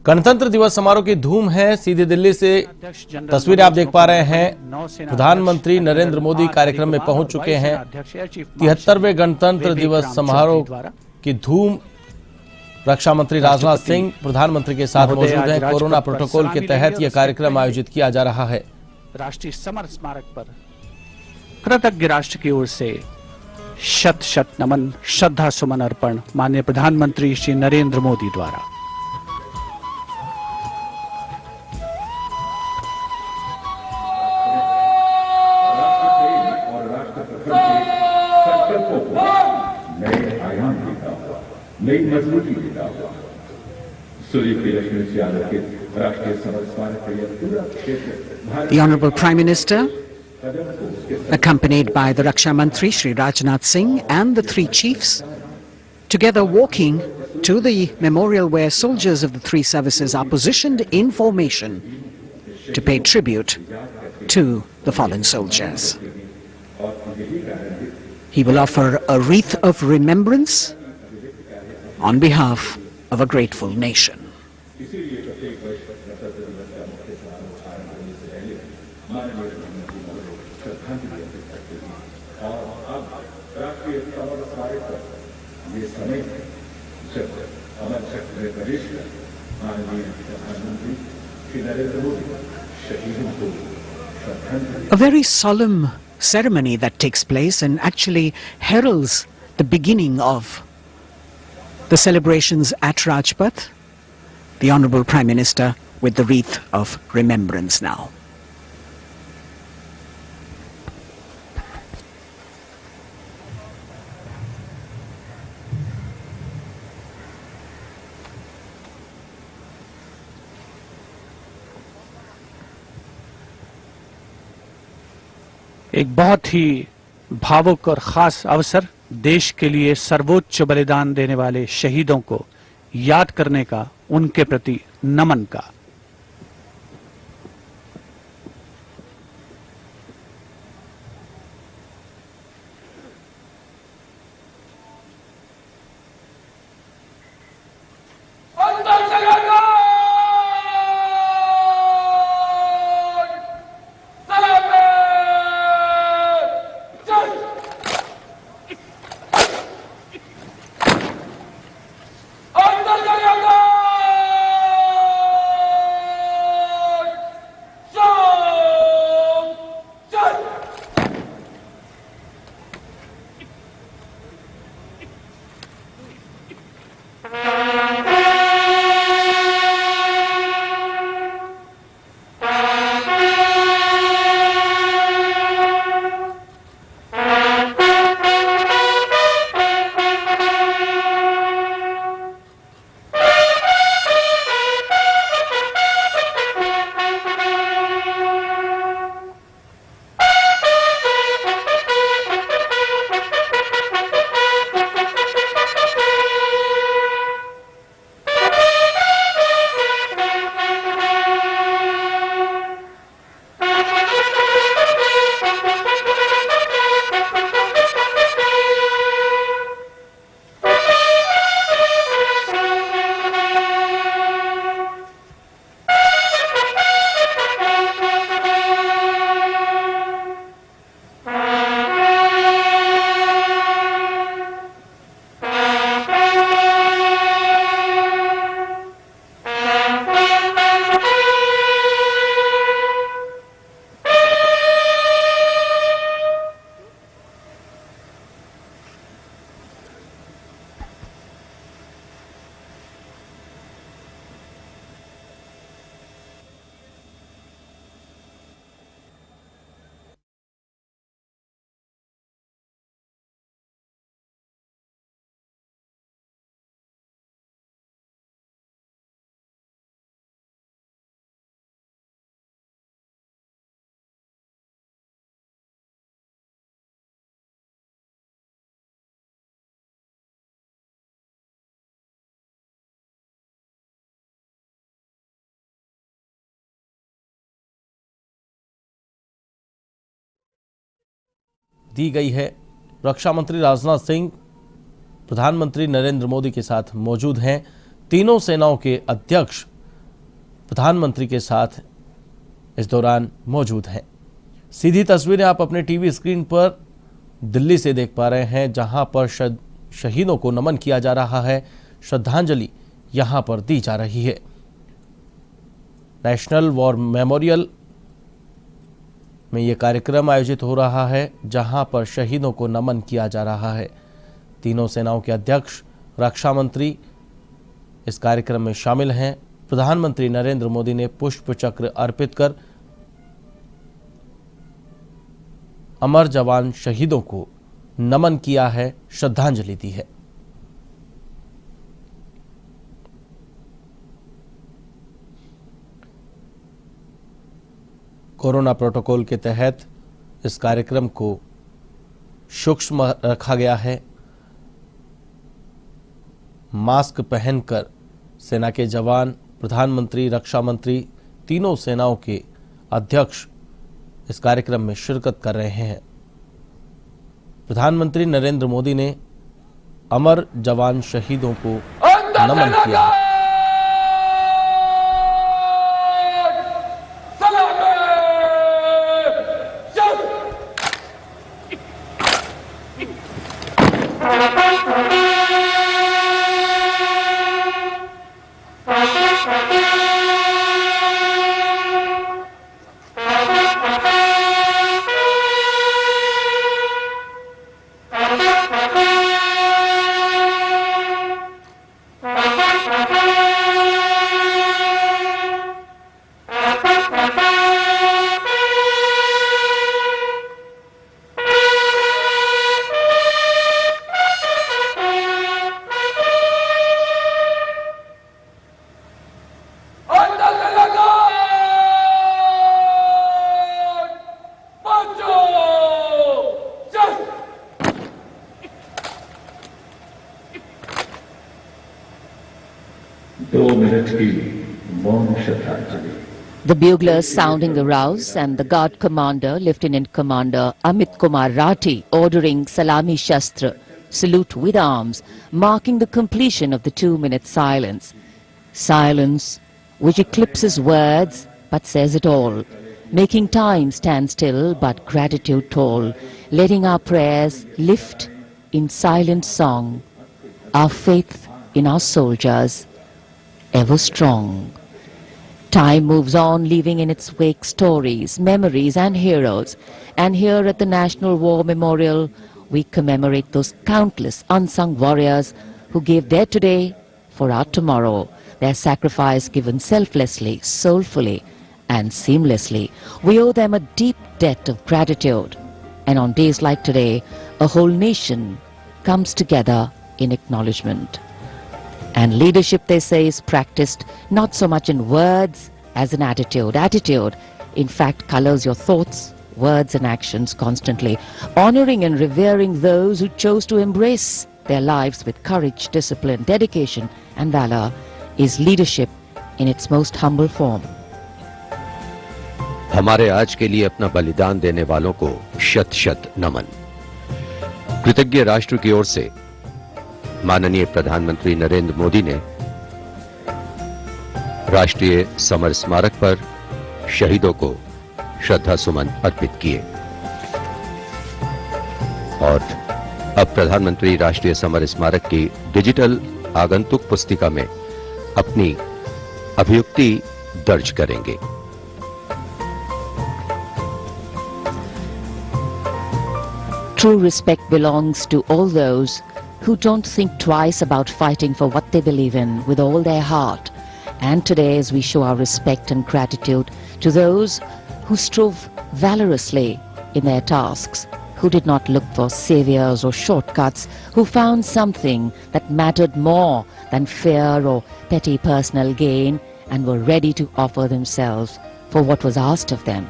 गणतंत्र दिवस समारोह की धूम है। सीधे दिल्ली से तस्वीरें आप देख पा रहे हैं। प्रधानमंत्री नरेंद्र मोदी कार्यक्रम में पहुंच चुके हैं। 73वें गणतंत्र दिवस समारोह की धूम। रक्षा मंत्री राजनाथ सिंह प्रधानमंत्री के साथ मौजूद हैं। कोरोना प्रोटोकॉल के तहत यह कार्यक्रम आयोजित किया जा रहा है। राष्ट्रीय समर स्मारक पर कृतज्ञ राष्ट्र की ओर से शत शत नमन, श्रद्धा सुमन अर्पण माननीय प्रधानमंत्री श्री नरेंद्र मोदी द्वारा। नई मजबूती देता हुआ सूर्य की रश्मि से आलोकित राष्ट्रीय समर स्मारक का यह पूरा क्षेत्र। The Honorable Prime Minister, accompanied by the Raksha Mantri Shri Rajnath Singh and the three chiefs, together walking to the memorial where soldiers of the three services are positioned in formation to pay tribute to the fallen soldiers. He will offer a wreath of remembrance on behalf of a grateful nation. A very solemn ceremony that takes place and actually heralds the beginning of the celebrations at Rajpath. The Honorable Prime Minister with the wreath of remembrance now. एक बहुत ही भावुक और खास अवसर, देश के लिए सर्वोच्च बलिदान देने वाले शहीदों को याद करने का, उनके प्रति नमन का। दी गई है। रक्षा मंत्री राजनाथ सिंह प्रधानमंत्री नरेंद्र मोदी के साथ मौजूद हैं। तीनों सेनाओं के अध्यक्ष प्रधानमंत्री के साथ इस दौरान मौजूद हैं। सीधी तस्वीरें आप अपने टीवी स्क्रीन पर दिल्ली से देख पा रहे हैं, जहां पर शहीदों को नमन किया जा रहा है, श्रद्धांजलि यहां पर दी जा रही है। नेशनल वॉर मेमोरियल में यह कार्यक्रम आयोजित हो रहा है, जहां पर शहीदों को नमन किया जा रहा है। तीनों सेनाओं के अध्यक्ष, रक्षा मंत्री इस कार्यक्रम में शामिल हैं। प्रधानमंत्री नरेंद्र मोदी ने पुष्प चक्र अर्पित कर अमर जवान शहीदों को नमन किया है, श्रद्धांजलि दी है। कोरोना प्रोटोकॉल के तहत इस कार्यक्रम को सूक्ष्म रखा गया है। मास्क पहनकर सेना के जवान, प्रधानमंत्री, रक्षा मंत्री, तीनों सेनाओं के अध्यक्ष इस कार्यक्रम में शिरकत कर रहे हैं। प्रधानमंत्री नरेंद्र मोदी ने अमर जवान शहीदों को नमन किया है। The buglers sounding the rouse and the guard commander, Lieutenant Commander Amit Kumar Rathi, ordering Salami Shastra, salute with arms, marking the completion of the 2-minute silence. Silence which eclipses words but says it all, making time stand still but gratitude toll, letting our prayers lift in silent song, our faith in our soldiers ever strong. Time moves on, leaving in its wake stories, memories and heroes. And here at the National War Memorial, we commemorate those countless unsung warriors who gave their today for our tomorrow, their sacrifice given selflessly, soulfully and seamlessly. We owe them a deep debt of gratitude. And on days like today, a whole nation comes together in acknowledgement. And leadership, they say, is practiced not so much in words as an attitude. Attitude, in fact, colors your thoughts, words and actions constantly. Honoring and revering those who chose to embrace their lives with courage, discipline, dedication and valor is leadership in its most humble form. हमारे आज के लिए अपना बलिदान देने वालों को शत शत नमन। कृतज्ञ राष्ट्र की ओर से माननीय प्रधानमंत्री नरेंद्र मोदी ने राष्ट्रीय समर स्मारक पर शहीदों को श्रद्धा सुमन अर्पित किए और अब प्रधानमंत्री राष्ट्रीय समर स्मारक की डिजिटल आगंतुक पुस्तिका में अपनी अभियुक्ति दर्ज करेंगे। True respect belongs to all those who don't think twice about fighting for what they believe in with all their heart. And today, as we show our respect and gratitude to those who strove valorously in their tasks, who did not look for saviors or shortcuts, who found something that mattered more than fear or petty personal gain and were ready to offer themselves for what was asked of them.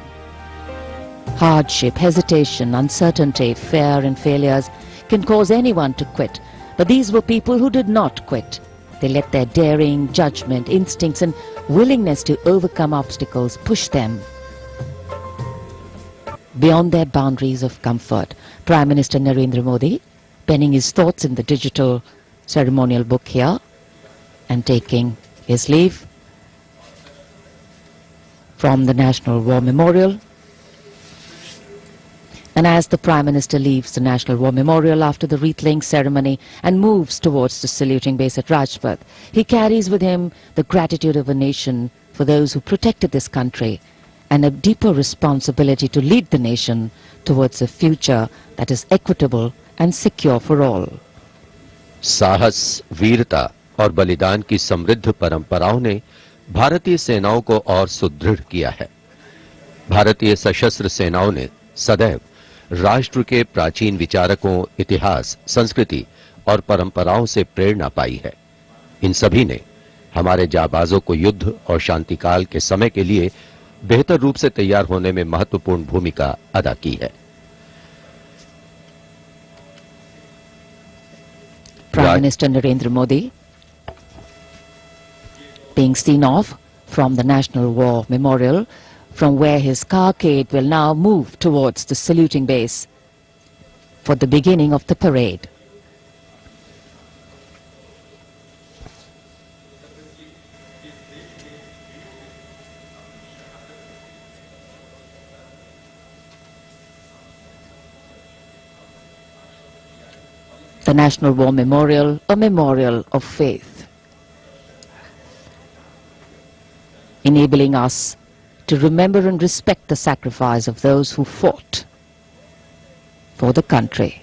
Hardship, hesitation, uncertainty, fear and failures can cause anyone to quit. But these were people who did not quit. They let their daring, judgment, instincts and willingness to overcome obstacles push them beyond their boundaries of comfort. Prime Minister Narendra Modi penning his thoughts in the digital ceremonial book here and taking his leave. from the National War Memorial. And as the Prime Minister leaves the National War Memorial after the wreath-laying ceremony and moves towards the saluting base at Rajpath, he carries with him the gratitude of a nation for those who protected this country and a deeper responsibility to lead the nation towards a future that is equitable and secure for all. साहस, वीरता और बलिदान की समृद्ध परंपराओं ने भारतीय सेनाओं को और सुदृढ़ किया है। भारतीय सशस्त्र सेनाओं ने सदैव राष्ट्र के प्राचीन विचारकों, इतिहास, संस्कृति और परंपराओं से प्रेरणा पाई है। इन सभी ने हमारे जाबाजों को युद्ध और शांतिकाल के समय के लिए बेहतर रूप से तैयार होने में महत्वपूर्ण भूमिका अदा की है। Prime Minister Narendra Modi being seen off from the National War Memorial, from where his carcade will now move towards the saluting base for the beginning of the parade. The National War Memorial, a memorial of faith, enabling us to remember and respect the sacrifice of those who fought for the country.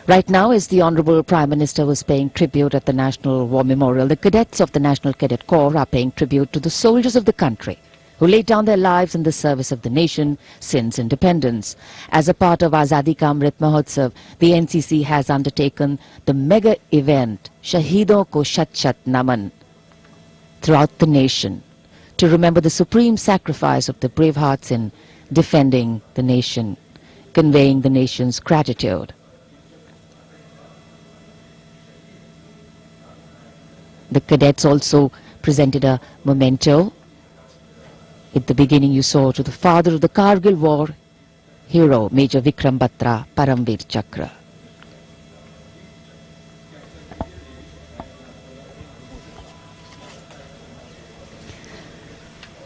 Right now, as the Honorable Prime Minister was paying tribute at the National War Memorial, the cadets of the National Cadet Corps are paying tribute to the soldiers of the country who laid down their lives in the service of the nation since independence. As a part of Azadi Ka Amrit Mahotsav, the NCC has undertaken the mega event Shahidon Ko Shat Shat Naman throughout the nation to remember the supreme sacrifice of the brave hearts in defending the nation, conveying the nation's gratitude. The cadets also presented a memento. At the beginning you saw to the father of the Kargil war hero, Major Vikram Batra, Paramveer Chakra.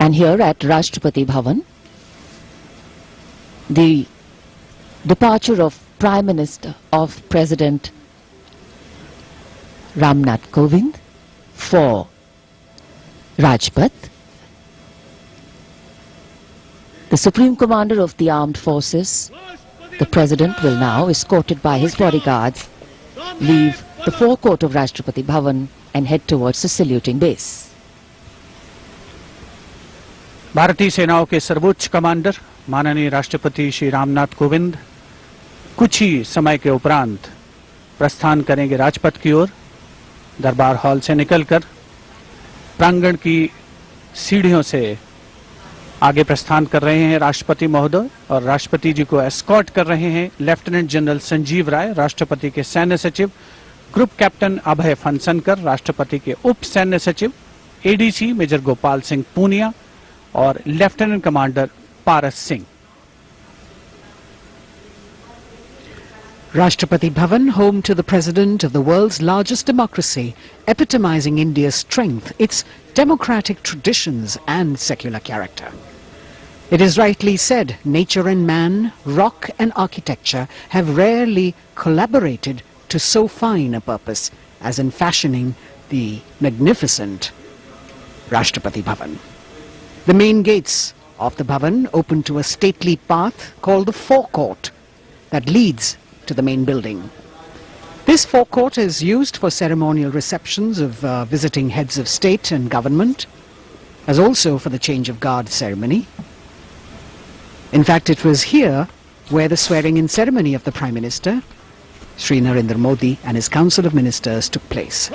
And here at Rashtrapati Bhavan, the departure of Prime Minister of President Ramnath Kovind for Rajpath. The Supreme Commander of the Armed Forces, the President, will now, escorted by his bodyguards, leave the forecourt of Rashtrapati Bhavan and head towards the saluting base. भारतीय सेनाओं के सर्वोच्च commander माननीय राष्ट्रपति श्री रामनाथ कोविंद कुछ ही समय के उपरांत प्रस्थान करेंगे राजपथ की ओर। दरबार हॉल से निकलकर प्रांगण की सीढ़ियों से आगे प्रस्थान कर रहे हैं राष्ट्रपति महोदय, और राष्ट्रपति जी को एस्कॉर्ट कर रहे हैं लेफ्टिनेंट जनरल संजीव राय, राष्ट्रपति के सैन्य सचिव, ग्रुप कैप्टन अभय फनसनकर, राष्ट्रपति के उप सैन्य सचिव एडीसी मेजर गोपाल सिंह पूनिया और lieutenant commander Paras Singh. Rashtrapati Bhavan, home to the President of the world's largest democracy, epitomizing India's strength, its democratic traditions and secular character. It is rightly said, nature and man, rock and architecture have rarely collaborated to so fine a purpose as in fashioning the magnificent Rashtrapati Bhavan. The main gates of the Bhavan open to a stately path called the forecourt that leads to the main building. This forecourt is used for ceremonial receptions of visiting heads of state and government, as also for the change of guard ceremony. In fact, it was here where the swearing-in ceremony of the Prime Minister, Shri Narendra Modi, and his Council of Ministers took place.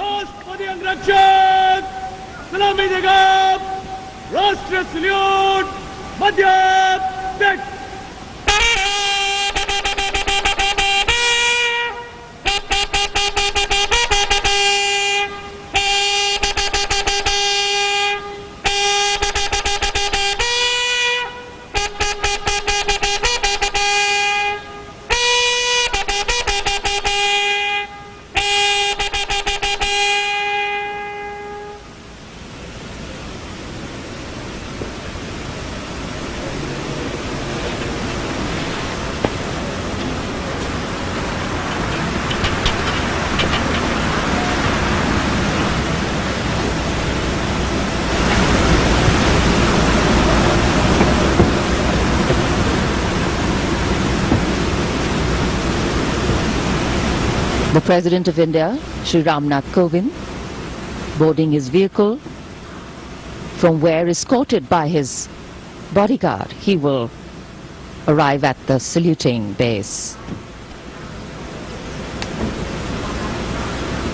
The President of India, Shri Ramnath Kovind, boarding his vehicle, from where, escorted by his bodyguard, he will arrive at the saluting base.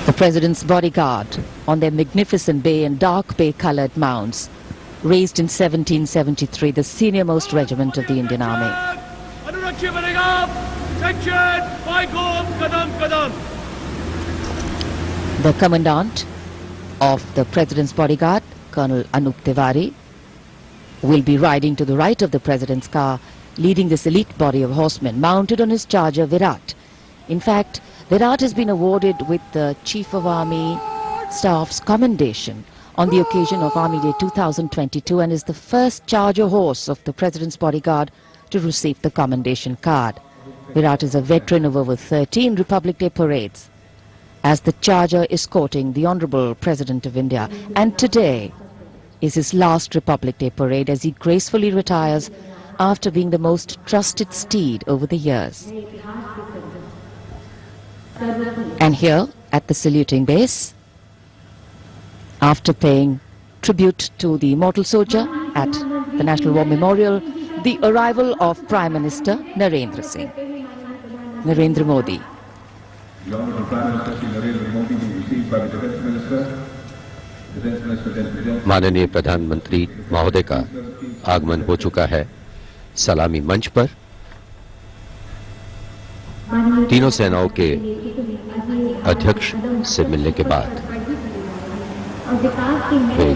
The President's bodyguard on their magnificent bay and dark bay-coloured mounts, raised in 1773, the senior-most regiment of the Indian Army. The Commandant of the President's bodyguard, Colonel Anup Tiwari, will be riding to the right of the President's car, leading this elite body of horsemen mounted on his charger Virat. In fact, Virat has been awarded with the Chief of Army Staff's commendation on the occasion of Army Day 2022 and is the first charger horse of the President's bodyguard to receive the commendation card. Virat is a veteran of over 13 Republic Day parades as the charger escorting the Honorable President of India, and today is his last Republic Day parade as he gracefully retires after being the most trusted steed over the years. And here at the saluting base, after paying tribute to the immortal soldier at the National War Memorial, the arrival of Prime Minister Narendra Modi. The Honorable Prime Minister Shri Narendra Modi will be received by the Defence Minister. Defence Minister then presents माननीय प्रधानमंत्री महोदय का आगमन हो चुका है सलामी मंच पर। तीनों सेनाओं के अध्यक्ष से मिलने के बाद वे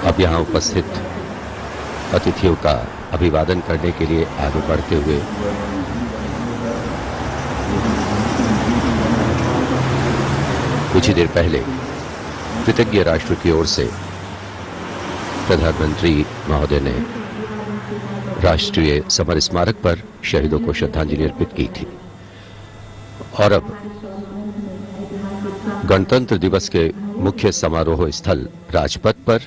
अब यहाँ उपस्थित अतिथियों का अभिवादन करने के लिए आगे बढ़ते हुए कुछ ही देर पहले कृतज्ञ राष्ट्र की ओर से प्रधानमंत्री महोदय ने राष्ट्रीय समर स्मारक पर शहीदों को श्रद्धांजलि अर्पित की थी और अब गणतंत्र दिवस के मुख्य समारोह स्थल राजपथ पर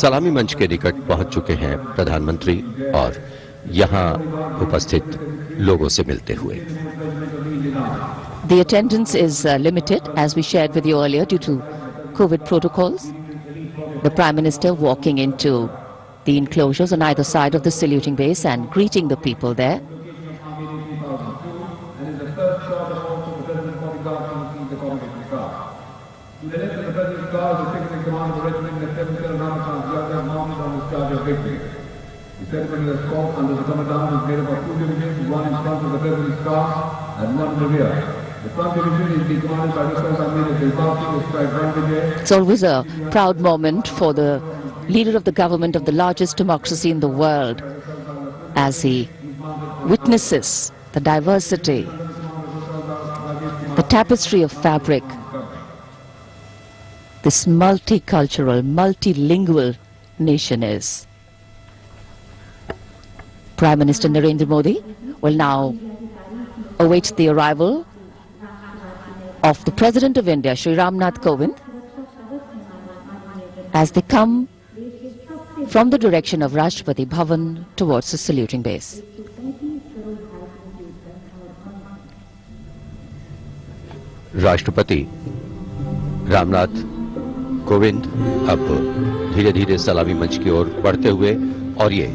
सलामी मंच के निकट पहुंच चुके हैं प्रधानमंत्री और यहां उपस्थित लोगों से मिलते हुए। The attendance is limited, as we shared with you earlier, due to COVID protocols. The Prime Minister walking into the enclosures on either side of the saluting base and greeting the people there. The ceremony was called under the commandant is made up of 2 divisions, one in front of the President's car and one in the rear. The front division is being commanded by Mr. Samir Delbaki, described one brigade. It's always a proud moment for the leader of the government of the largest democracy in the world as he witnesses the diversity, the tapestry of fabric, this multicultural, multilingual nation is. Prime Minister Narendra Modi will now await the arrival of the President of India, Shri Ramnath Kovind, as they come from the direction of Rashtrapati Bhavan towards the saluting base. राष्ट्रपति रामनाथ कोविंद अब धीरे धीरे सलामी मंच की ओर बढ़ते हुए और ये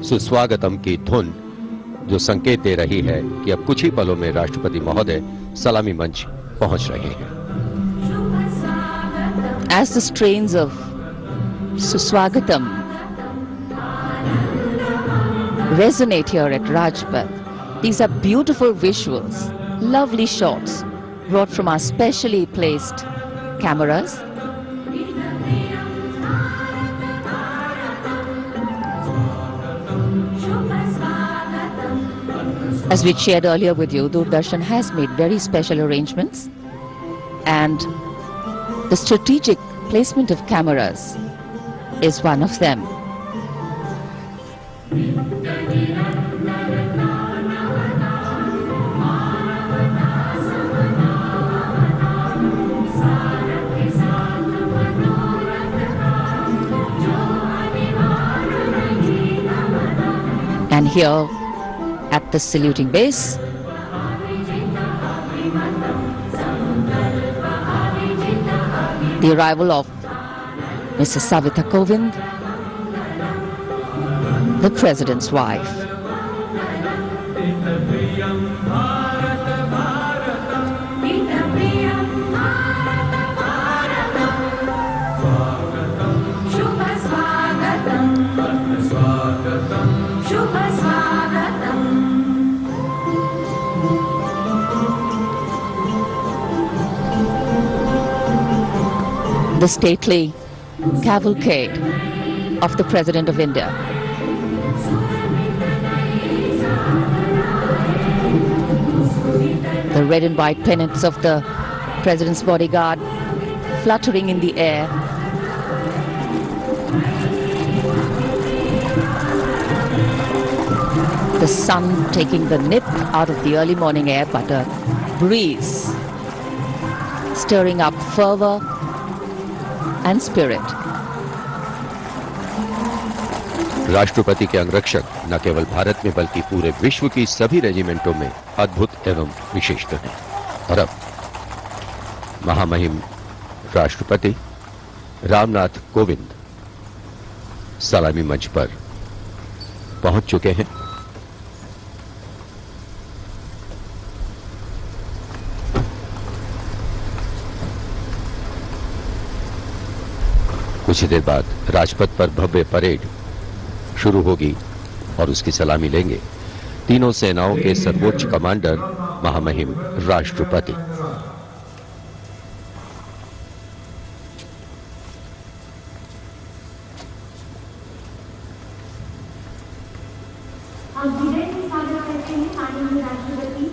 सुस्वागतम की धुन जो संकेत दे रही है कि अब कुछ ही पलों में राष्ट्रपति महोदय सलामी मंच पहुंच रहे हैं। As the strains of Suswagatam resonate here at Rajpath, these are beautiful visuals, lovely shots brought from our specially placed cameras. As we shared earlier with you, Doordarshan has made very special arrangements, and the strategic placement of cameras is one of them. And here at the saluting base, the arrival of Mrs. Savita Kovind, the President's wife. The stately cavalcade of the President of India. The red and white pennants of the President's bodyguard fluttering in the air. The sun taking the nip out of the early morning air, but a breeze stirring up fervor and spirit. राष्ट्रपति के अंगरक्षक न केवल भारत में बल्कि पूरे विश्व की सभी रेजिमेंटों में अद्भुत एवं विशिष्ट हैं। और अब महामहिम राष्ट्रपति रामनाथ कोविंद सलामी मंच पर पहुंच चुके हैं। कुछ देर बाद राजपथ पर भव्य परेड शुरू होगी और उसकी सलामी लेंगे तीनों सेनाओं के सर्वोच्च कमांडर महामहिम राष्ट्रपति।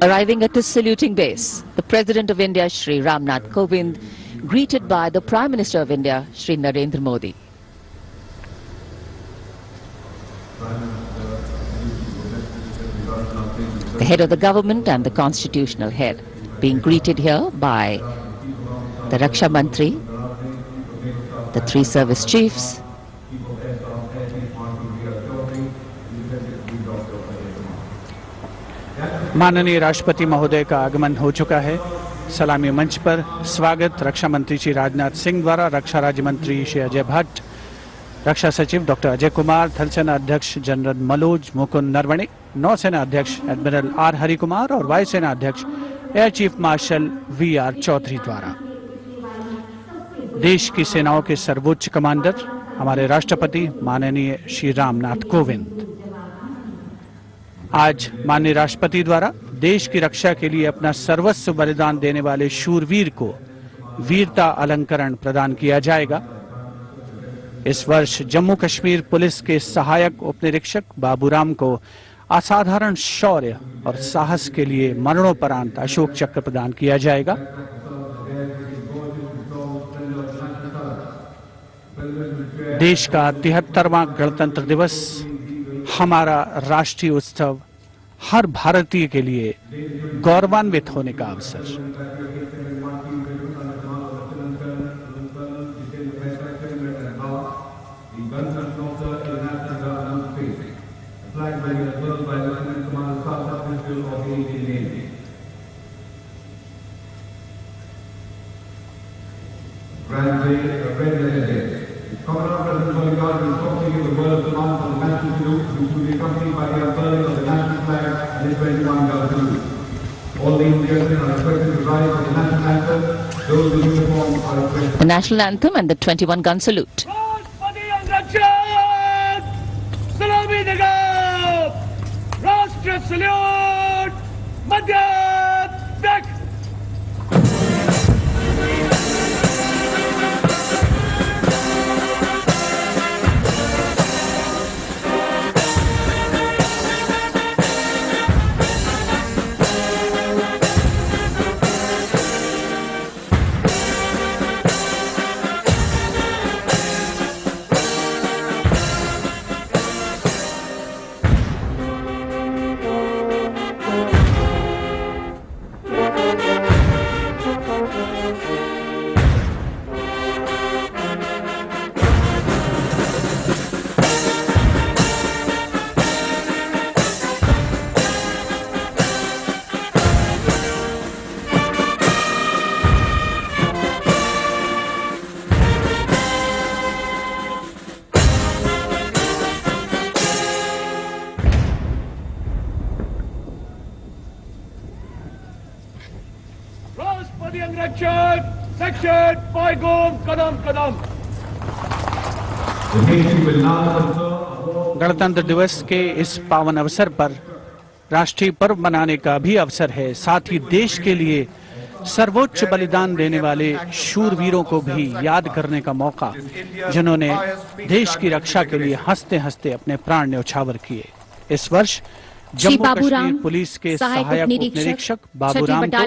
Arriving at his saluting base, the President of India, Shri Ramnath Kovind, greeted by the Prime Minister of India, Shri Narendra Modi. The head of the government and the constitutional head being greeted here by the Raksha Mantri, the three service chiefs, माननीय राष्ट्रपति महोदय का आगमन हो चुका है। सलामी मंच पर स्वागत रक्षा मंत्री श्री राजनाथ सिंह द्वारा रक्षा राज्य मंत्री श्री अजय भट्ट, रक्षा सचिव डॉक्टर अजय कुमार, थल सेना अध्यक्ष जनरल मनोज मुकुंद नरवणे, नौसेना अध्यक्ष एडमिरल आर हरि कुमार और वायुसेना अध्यक्ष air chief marshal V R. Chaudhary द्वारा। देश की सेनाओं के सर्वोच्च कमांडर हमारे राष्ट्रपति माननीय श्री रामनाथ कोविंद आज माननीय राष्ट्रपति द्वारा देश की रक्षा के लिए अपना सर्वस्व बलिदान देने वाले शूरवीर को वीरता अलंकरण प्रदान किया जाएगा। इस वर्ष जम्मू कश्मीर पुलिस के सहायक उपनिरीक्षक बाबूराम को असाधारण शौर्य और साहस के लिए मरणोपरांत अशोक चक्र प्रदान किया जाएगा। देश का 73वां गणतंत्र दिवस हमारा राष्ट्रीय उत्सव हर भारतीय के लिए गौरवान्वित होने का अवसर। Commandant President Bodyguard will shortly give the world command for the national salute, which will be accompanied by the unfurling of the national flag and the 21 gun salute. All ladies and gentlemen are expected to rise for the national anthem. Those in uniform are expected. The national anthem and the 21 gun salute. सलामी देगा राष्ट्र salute मध्य तक। section paigom kadam kadam. The nation will now confer a vote गणतंत्र दिवस के इस पावन अवसर पर राष्ट्रीय पर्व मनाने का भी अवसर है। साथ ही देश के लिए सर्वोच्च बलिदान देने वाले शूरवीरों को भी याद करने का मौका, जिन्होंने देश की रक्षा के लिए हंसते हंसते अपने प्राण न्यौछावर किए। इस वर्ष जम्मू कश्मीर पुलिस के सहायक उप निरीक्षक बाबूराम को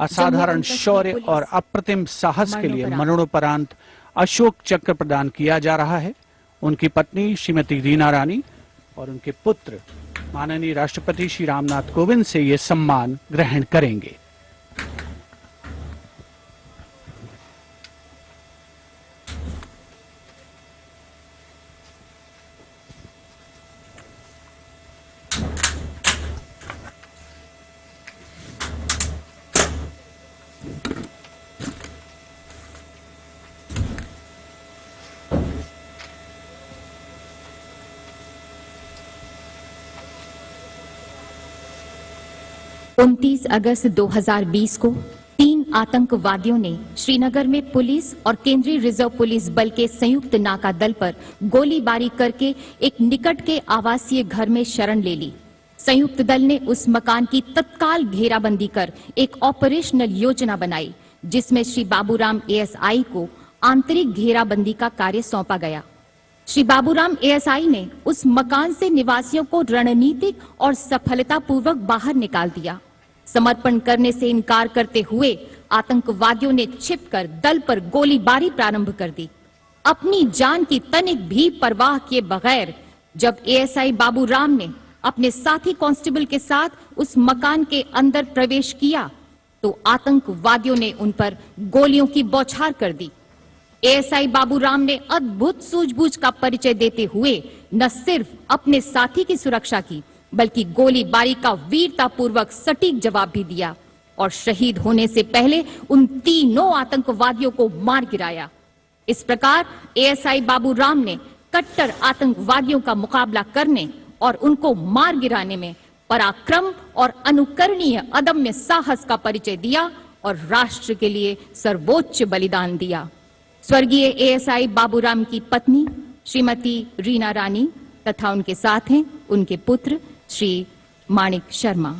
असाधारण शौर्य और अप्रतिम साहस के लिए मरणोपरांत अशोक चक्र प्रदान किया जा रहा है। उनकी पत्नी श्रीमती रीना रानी और उनके पुत्र माननीय राष्ट्रपति श्री रामनाथ कोविंद से ये सम्मान ग्रहण करेंगे। अगस्त 2020 को 3 आतंकवादियों ने श्रीनगर में पुलिस और केंद्रीय रिजर्व पुलिस बल के संयुक्त नाका दल पर गोलीबारी करके एक निकट के आवासीय घर में शरण ले ली। संयुक्त दल ने उस मकान की तत्काल घेराबंदी कर एक ऑपरेशनल योजना बनाई, जिसमें श्री बाबूराम एएसआई को आंतरिक घेराबंदी का कार्य सौंपा गया। श्री बाबूराम एएसआई ने उस मकान से निवासियों को रणनीतिक और सफलतापूर्वक बाहर निकाल दिया। समर्पण करने से इनकार करते हुए आतंकवादियों ने छिपकर दल पर गोलीबारी प्रारंभ कर दी। अपनी जान की तनिक भी परवाह किए बगैर जब एएसआई बाबूराम ने अपने साथी कांस्टेबल के साथ उस मकान के अंदर प्रवेश किया तो आतंकवादियों ने उन पर गोलियों की बौछार कर दी। एएसआई बाबूराम ने अद्भुत सूझबूझ का परिचय देते हुए न सिर्फ अपने साथी की सुरक्षा की, बल्कि गोलीबारी का वीरतापूर्वक सटीक जवाब भी दिया और शहीद होने से पहले उन तीनों आतंकवादियों को मार गिराया। इस प्रकार एएसआई बाबूराम ने कट्टर आतंकवादियों का मुकाबला करने और उनको मार गिराने में पराक्रम और अनुकरणीय अदम्य साहस का परिचय दिया और राष्ट्र के लिए सर्वोच्च बलिदान दिया। स्वर्गीय एएसआई बाबूराम की पत्नी श्रीमती रीना रानी तथा उनके साथ हैं उनके पुत्र श्री माणिक Sharma.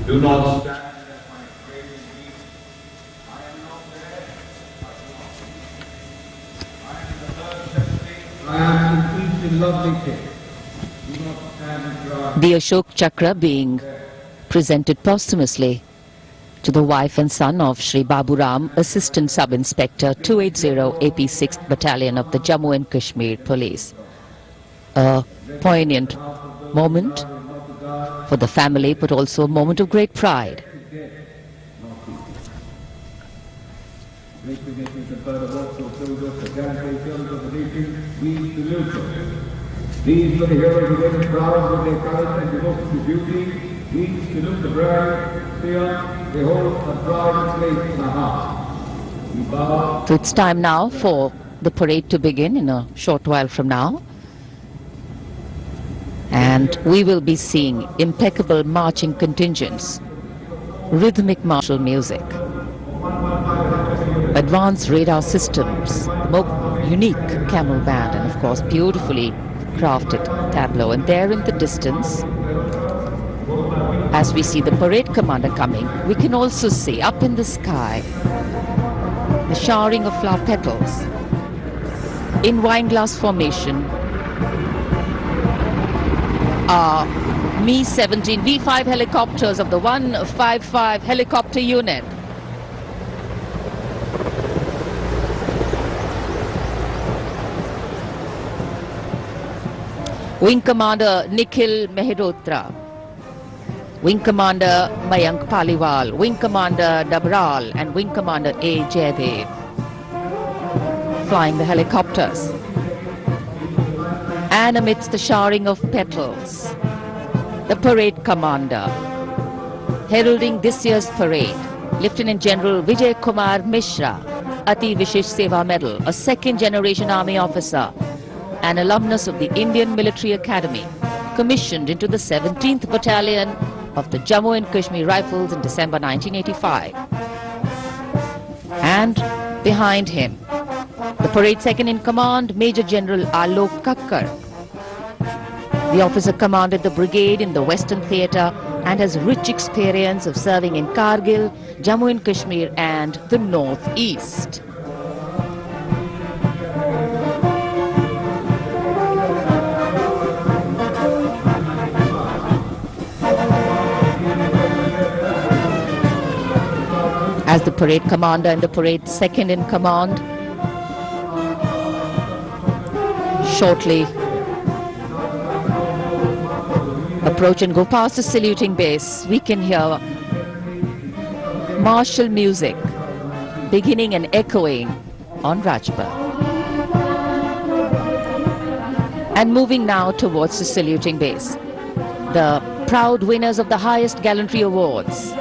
do not stand. The Ashok Chakra being presented posthumously to the wife and son of Shri Baburam, Assistant Sub-Inspector 280 AP 6th Battalion of the Jammu and Kashmir Police. A poignant moment for the family, but also a moment of great pride. These were the heroes who were proud of their courage and devotion to duty. We salute the brave, fear, they hold a pride and place in our hearts. We bow. So it's time now for the parade to begin in a short while from now. And we will be seeing impeccable marching contingents, rhythmic martial music, advanced radar systems, more unique camel band, and of course beautifully crafted tableau. And there in the distance, as we see the parade commander coming, we can also see up in the sky the showering of flower petals in wineglass formation are Mi-17 V5 helicopters of the 155 helicopter unit. Wing Commander Nikhil Mehrotra, Wing Commander Mayank Paliwal, Wing Commander Dabral and Wing Commander A. Jaydev flying the helicopters. And amidst the showering of petals, the parade commander Heralding this year's parade, Lieutenant General Vijay Kumar Mishra, Ati Vishesh Seva Medal, a second-generation army officer, an alumnus of the Indian Military Academy, commissioned into the 17th Battalion of the Jammu and Kashmir Rifles in December 1985. And behind him, the parade second in command, Major General Alok Kakkar. The officer commanded the brigade in the Western Theatre and has rich experience of serving in Kargil, Jammu and Kashmir and the North-East. As the parade commander and the parade second in command shortly approach and go past the saluting base, we can hear martial music beginning and echoing on Rajpath. And moving now towards the saluting base, the proud winners of the highest gallantry awards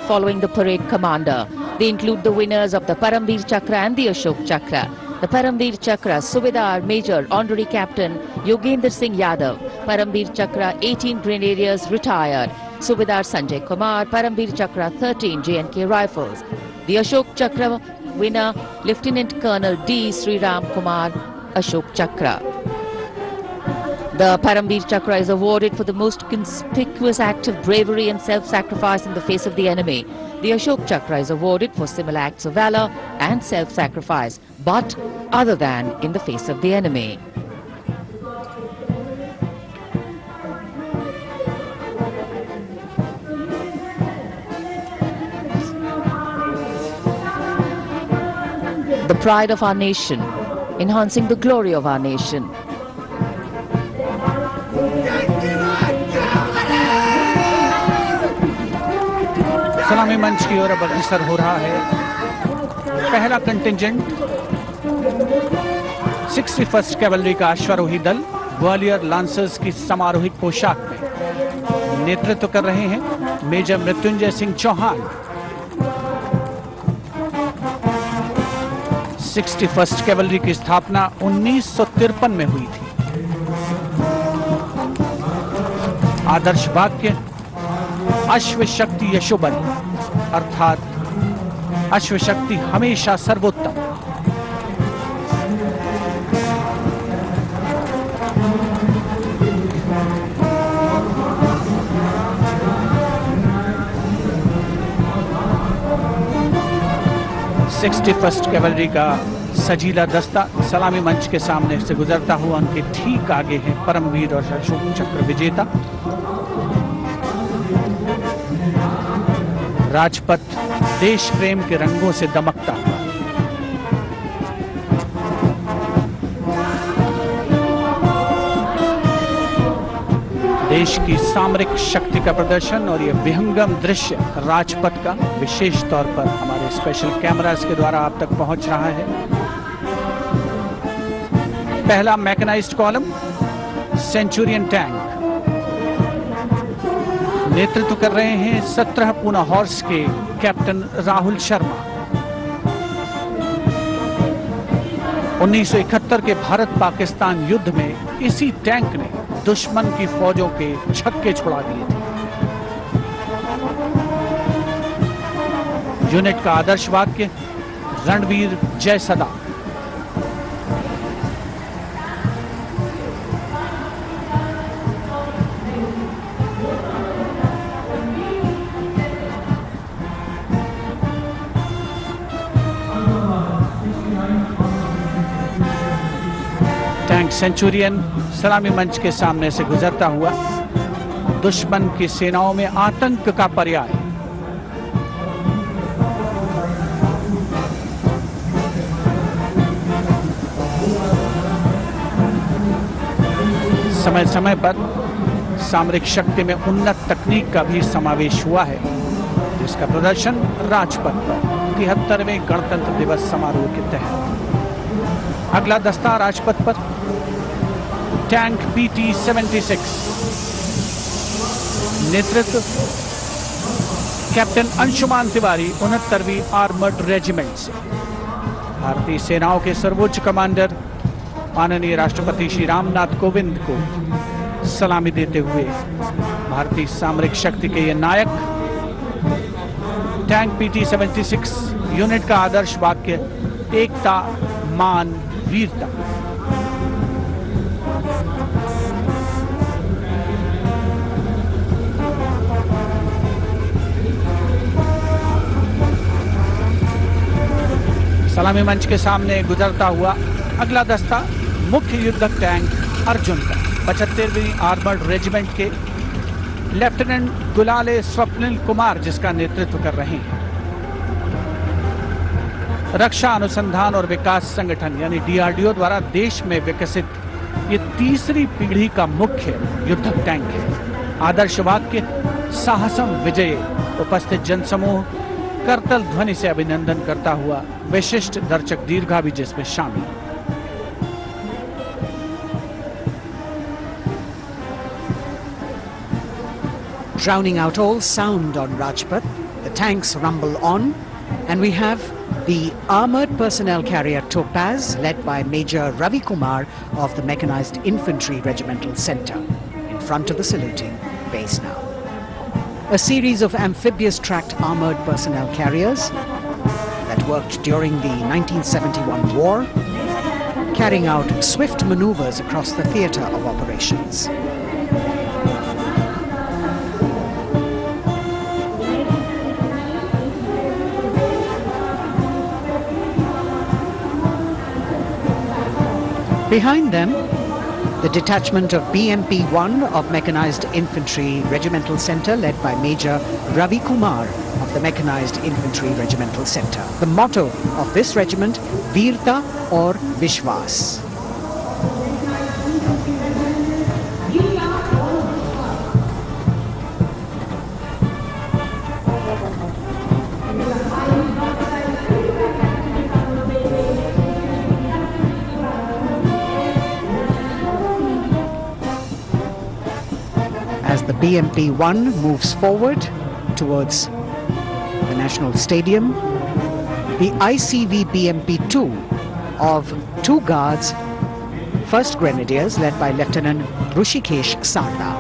following the parade commander. They include the winners of the Paramveer Chakra and the Ashok Chakra. The Paramveer Chakra, Subedar Major Honorary Captain Yogendra Singh Yadav. Paramveer Chakra, 18 Grenadiers retired. Subedar Sanjay Kumar, Paramveer Chakra, 13 J&K Rifles. The Ashok Chakra winner, Lieutenant Colonel D. Sri Ram Kumar, Ashok Chakra. The Paramveer Chakra is awarded for the most conspicuous act of bravery and self-sacrifice in the face of the enemy. The Ashok Chakra is awarded for similar acts of valor and self-sacrifice, but other than in the face of the enemy. The pride of our nation, enhancing the glory of our nation. सलामी मंच की ओर अब अग्रसर हो रहा है पहला contingent 61st cavalry का अश्वारोही दल ग्वालियर लांसर्स की समारोहिक पोशाक में नेतृत्व कर रहे हैं major Mrityunjay Singh Chauhan. 61st cavalry की स्थापना 1953 में हुई थी। आदर्श वाक्य अश्व शक्ति यशोबल, अर्थात अश्व शक्ति हमेशा सर्वोत्तम। फर्स्ट कैवलरी का सजीला दस्ता सलामी मंच के सामने से गुजरता हुआ उनके ठीक आगे है परमवीर और अशोक चक्र विजेता राजपथ देश प्रेम के रंगों से दमकता हुआ। देश की सामरिक शक्ति का प्रदर्शन और यह विहंगम दृश्य राजपथ का विशेष तौर पर हमारे स्पेशल कैमरास के द्वारा आप तक पहुंच रहा है। पहला मैकेनाइज्ड कॉलम सेंचुरियन टैंक नेतृत्व कर रहे हैं 17 पूना हॉर्स के कैप्टन राहुल शर्मा। 1971 के भारत पाकिस्तान युद्ध में इसी टैंक ने दुश्मन की फौजों के छक्के छुड़ा दिए थे। यूनिट का आदर्श वाक्य रणवीर जय सदा। टैंक सेंचुरियन सलामी मंच के सामने से गुजरता हुआ दुश्मन की सेनाओं में आतंक का पर्याय। समय समय पर सामरिक शक्ति में उन्नत तकनीक का भी समावेश हुआ है, जिसका प्रदर्शन राजपथ पर 73वें गणतंत्र दिवस समारोह के तहत। अगला दस्ता राजपथ पर टैंक PT-76 नेतृत्व कैप्टन अंशुमान तिवारी 69वीं आर्मर्ड रेजिमेंट से। भारतीय सेनाओं के सर्वोच्च कमांडर माननीय राष्ट्रपति श्री रामनाथ कोविंद को सलामी देते हुए भारतीय सामरिक शक्ति के ये नायक। टैंक PT-76 यूनिट का आदर्श वाक्य एकता, मान, वीरता। सलामी मंच के सामने गुजरता हुआ अगला दस्ता मुख्य युद्धक टैंक अर्जुन का 75वीं आर्मर्ड रेजिमेंट के लेफ्टिनेंट गुलाले स्वप्निल कुमार जिसका नेतृत्व कर रहे हैं। रक्षा अनुसंधान और विकास संगठन यानी DRDO द्वारा देश में विकसित ये तीसरी पीढ़ी का मुख्य युद्धक टैंक है। आदर्श वाक्य साहसम विजय। उपस्थित जनसमूह करतल ध्वनि से अभिनंदन करता हुआ विशिष्ट दर्शक दीर्घा भी जिसमें शामिल। Drowning out all sound on Rajpath, the tanks rumble on, and we have the armoured personnel carrier Topaz, led by Major Ravi Kumar of the Mechanized Infantry Regimental Centre, in front of the saluting base now. A series of amphibious tracked armoured personnel carriers that worked during the 1971 war, carrying out swift manoeuvres across the theatre of operations. Behind them, the detachment of BMP-1 of Mechanized Infantry Regimental Centre, led by Major Ravi Kumar of the Mechanized Infantry Regimental Centre. The motto of this regiment, Veerta or Vishwas. As the BMP-1 moves forward towards the National Stadium, the ICV BMP-2 of 2 Guards, 1st Grenadiers, led by Lieutenant Rushikesh Sarda.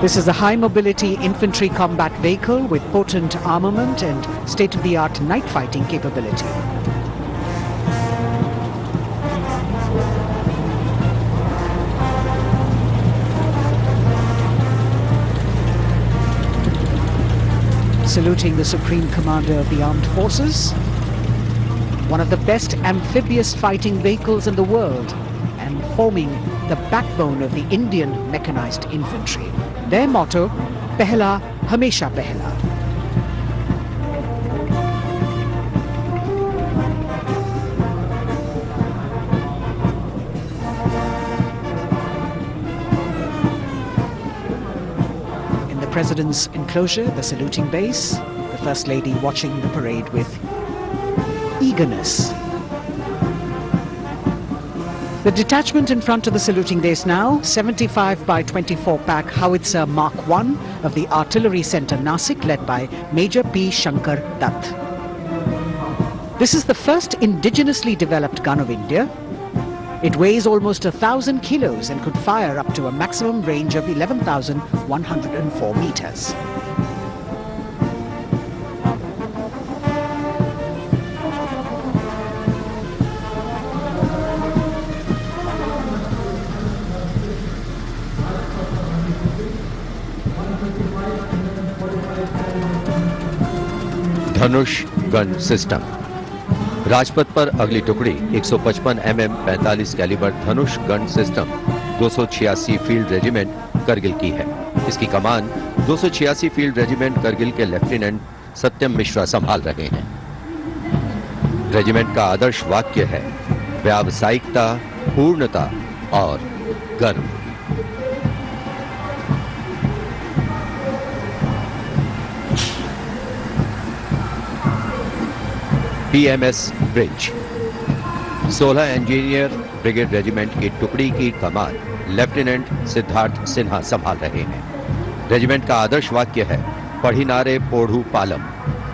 This is a high-mobility infantry combat vehicle with potent armament and state-of-the-art night fighting capability. Saluting the Supreme Commander of the Armed Forces, one of the best amphibious fighting vehicles in the world and forming the backbone of the Indian mechanized infantry. Their motto, Pehla Hamesha Pehla. In the President's enclosure, the saluting base, the First Lady watching the parade with eagerness. The detachment in front of the saluting base now, 75 by 24 pack howitzer Mark I of the Artillery Centre Nasik, led by Major P. Shankar Dutt. This is the first indigenously developed gun of India. It weighs almost 1,000 kilos and could fire up to a maximum range of 11,104 meters. Dhanush gun system. Rajpath पर अगली टुकड़ी 155 mm 45 calibre Dhanush gun system 286 field regiment Kargil की है। इसकी कमान 286 field regiment Kargil के lieutenant सत्यम मिश्रा संभाल रहे हैं। रेजिमेंट का आदर्श वाक्य है व्यावसायिकता, पूर्णता और गर्व। PMS bridge. 16 engineer brigade regiment की टुकड़ी की कमान लेफ्टिनेंट सिद्धार्थ सिन्हा संभाल रहे हैं। रेजिमेंट का आदर्श वाक्य है पढ़िनारे पोढ़ू पालम।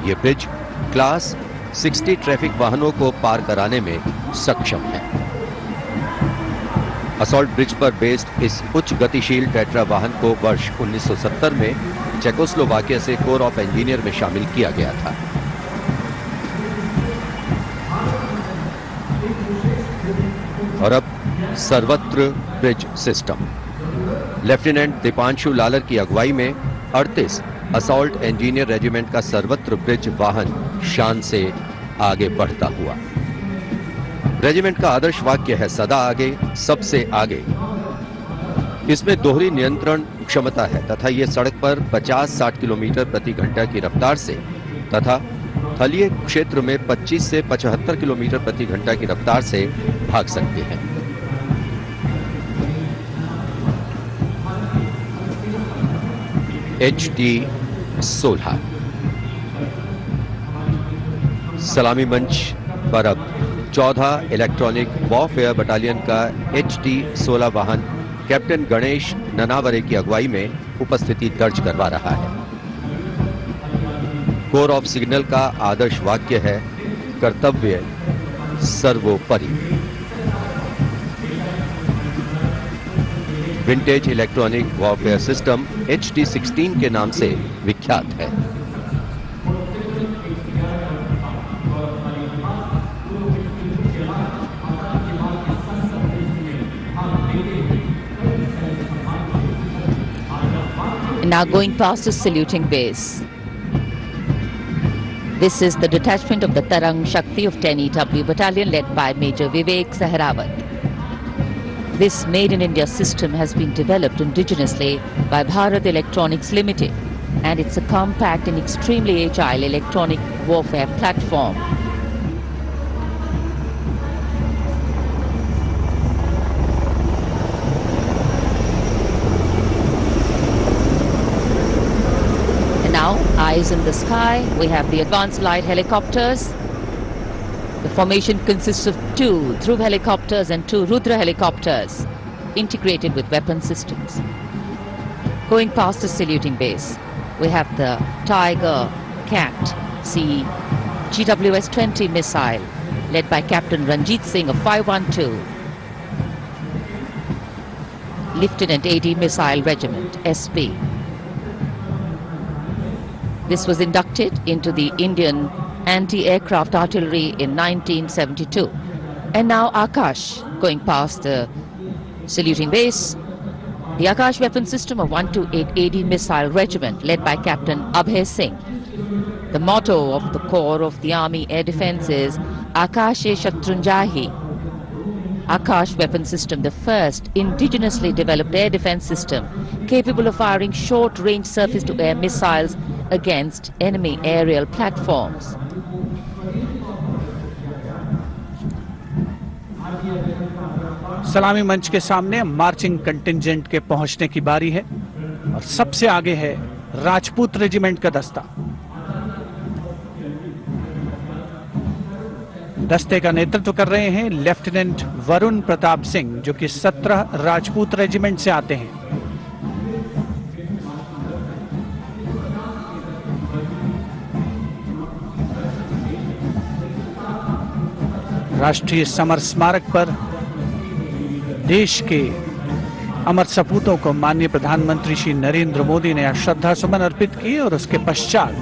ये ब्रिज क्लास 60 ट्रैफिक वाहनों को पार कराने में सक्षम है। असॉल्ट ब्रिज पर बेस्ड इस उच्च गतिशील टेट्रा वाहन को वर्ष 1970 में चेकोस्लोवाकिया से कोर ऑफ इंजीनियर में शामिल किया गया था। और अब सर्वत्र bridge system. Lieutenant Deepanshu Lalor की अगुवाई में 38 असॉल्ट इंजीनियर रेजिमेंट का सर्वत्र ब्रिज वाहन शान से आगे बढ़ता हुआ। रेजिमेंट का आदर्श वाक्य है सदा आगे, सबसे आगे। इसमें दोहरी नियंत्रण क्षमता है तथा यह सड़क पर 50-60 किलोमीटर प्रति घंटा की रफ्तार से तथा थलीय क्षेत्र में 25 से 75 किलोमीटर प्रति घंटा की रफ्तार से भाग सकते हैं। HT-16 सलामी मंच पर अब 14 इलेक्ट्रॉनिक वॉरफेयर बटालियन का HT-16 वाहन कैप्टन गणेश ननावरे की अगुवाई में उपस्थिति दर्ज करवा रहा है। कोर ऑफ सिग्नल का आदर्श वाक्य है कर्तव्य सर्वोपरि। Vintage electronic warfare system HT-16 के नाम से विख्यात है। Now going past the saluting base. This is the detachment of the Tarang Shakti of 10 EW battalion led by Major Vivek Sahrawat. This Made in India system has been developed indigenously by Bharat Electronics Limited, and it's a compact and extremely agile electronic warfare platform. Now, eyes in the sky, we have the advanced light helicopters. The formation consists of 2 Dhruv helicopters and 2 Rudra helicopters, integrated with weapon systems. Going past the saluting base, we have the Tiger Cat C GWS-20 missile, led by Captain Ranjit Singh of 512. Lieutenant AD Missile Regiment, SP. This was inducted into the Indian anti-aircraft artillery in 1972. And now Akash, going past the saluting base. The Akash weapon system of 128 AD Missile Regiment, led by Captain Abhay Singh. The motto of the Corps of the Army Air Defence is Akashe Shatrunjahi. Akash weapon system, the first indigenously developed air defence system capable of firing short-range surface-to-air missiles against enemy aerial platforms. सलामी मंच के सामने marching contingent के पहुंचने की बारी है और सबसे आगे है राजपूत रेजिमेंट का दस्ता। दस्ते का नेतृत्व कर रहे हैं लेफ्टिनेंट वरुण प्रताप सिंह, जो कि 17 राजपूत रेजिमेंट से आते हैं। राष्ट्रीय समर स्मारक पर देश के अमर सपूतों को माननीय प्रधानमंत्री श्री नरेंद्र मोदी ने श्रद्धा सुमन अर्पित किए और उसके पश्चात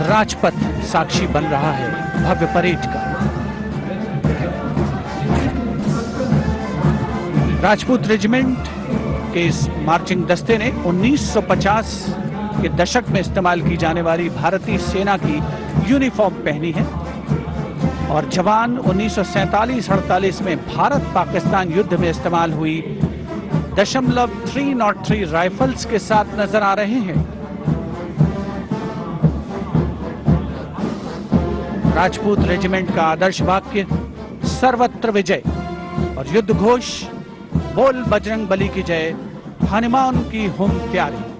राजपथ साक्षी बन रहा है भव्य परेड का। राजपूत रेजिमेंट के इस मार्चिंग दस्ते ने 1950 के दशक में इस्तेमाल की जाने वाली भारतीय सेना की यूनिफॉर्म पहनी है और जवान 1947-48 में भारत पाकिस्तान युद्ध में इस्तेमाल हुई .303 राइफल्स के साथ नजर आ रहे हैं। राजपूत रेजिमेंट का आदर्श वाक्य सर्वत्र विजय और युद्ध घोष बोल बजरंग बली की जय, हनुमान की हुम प्यारी।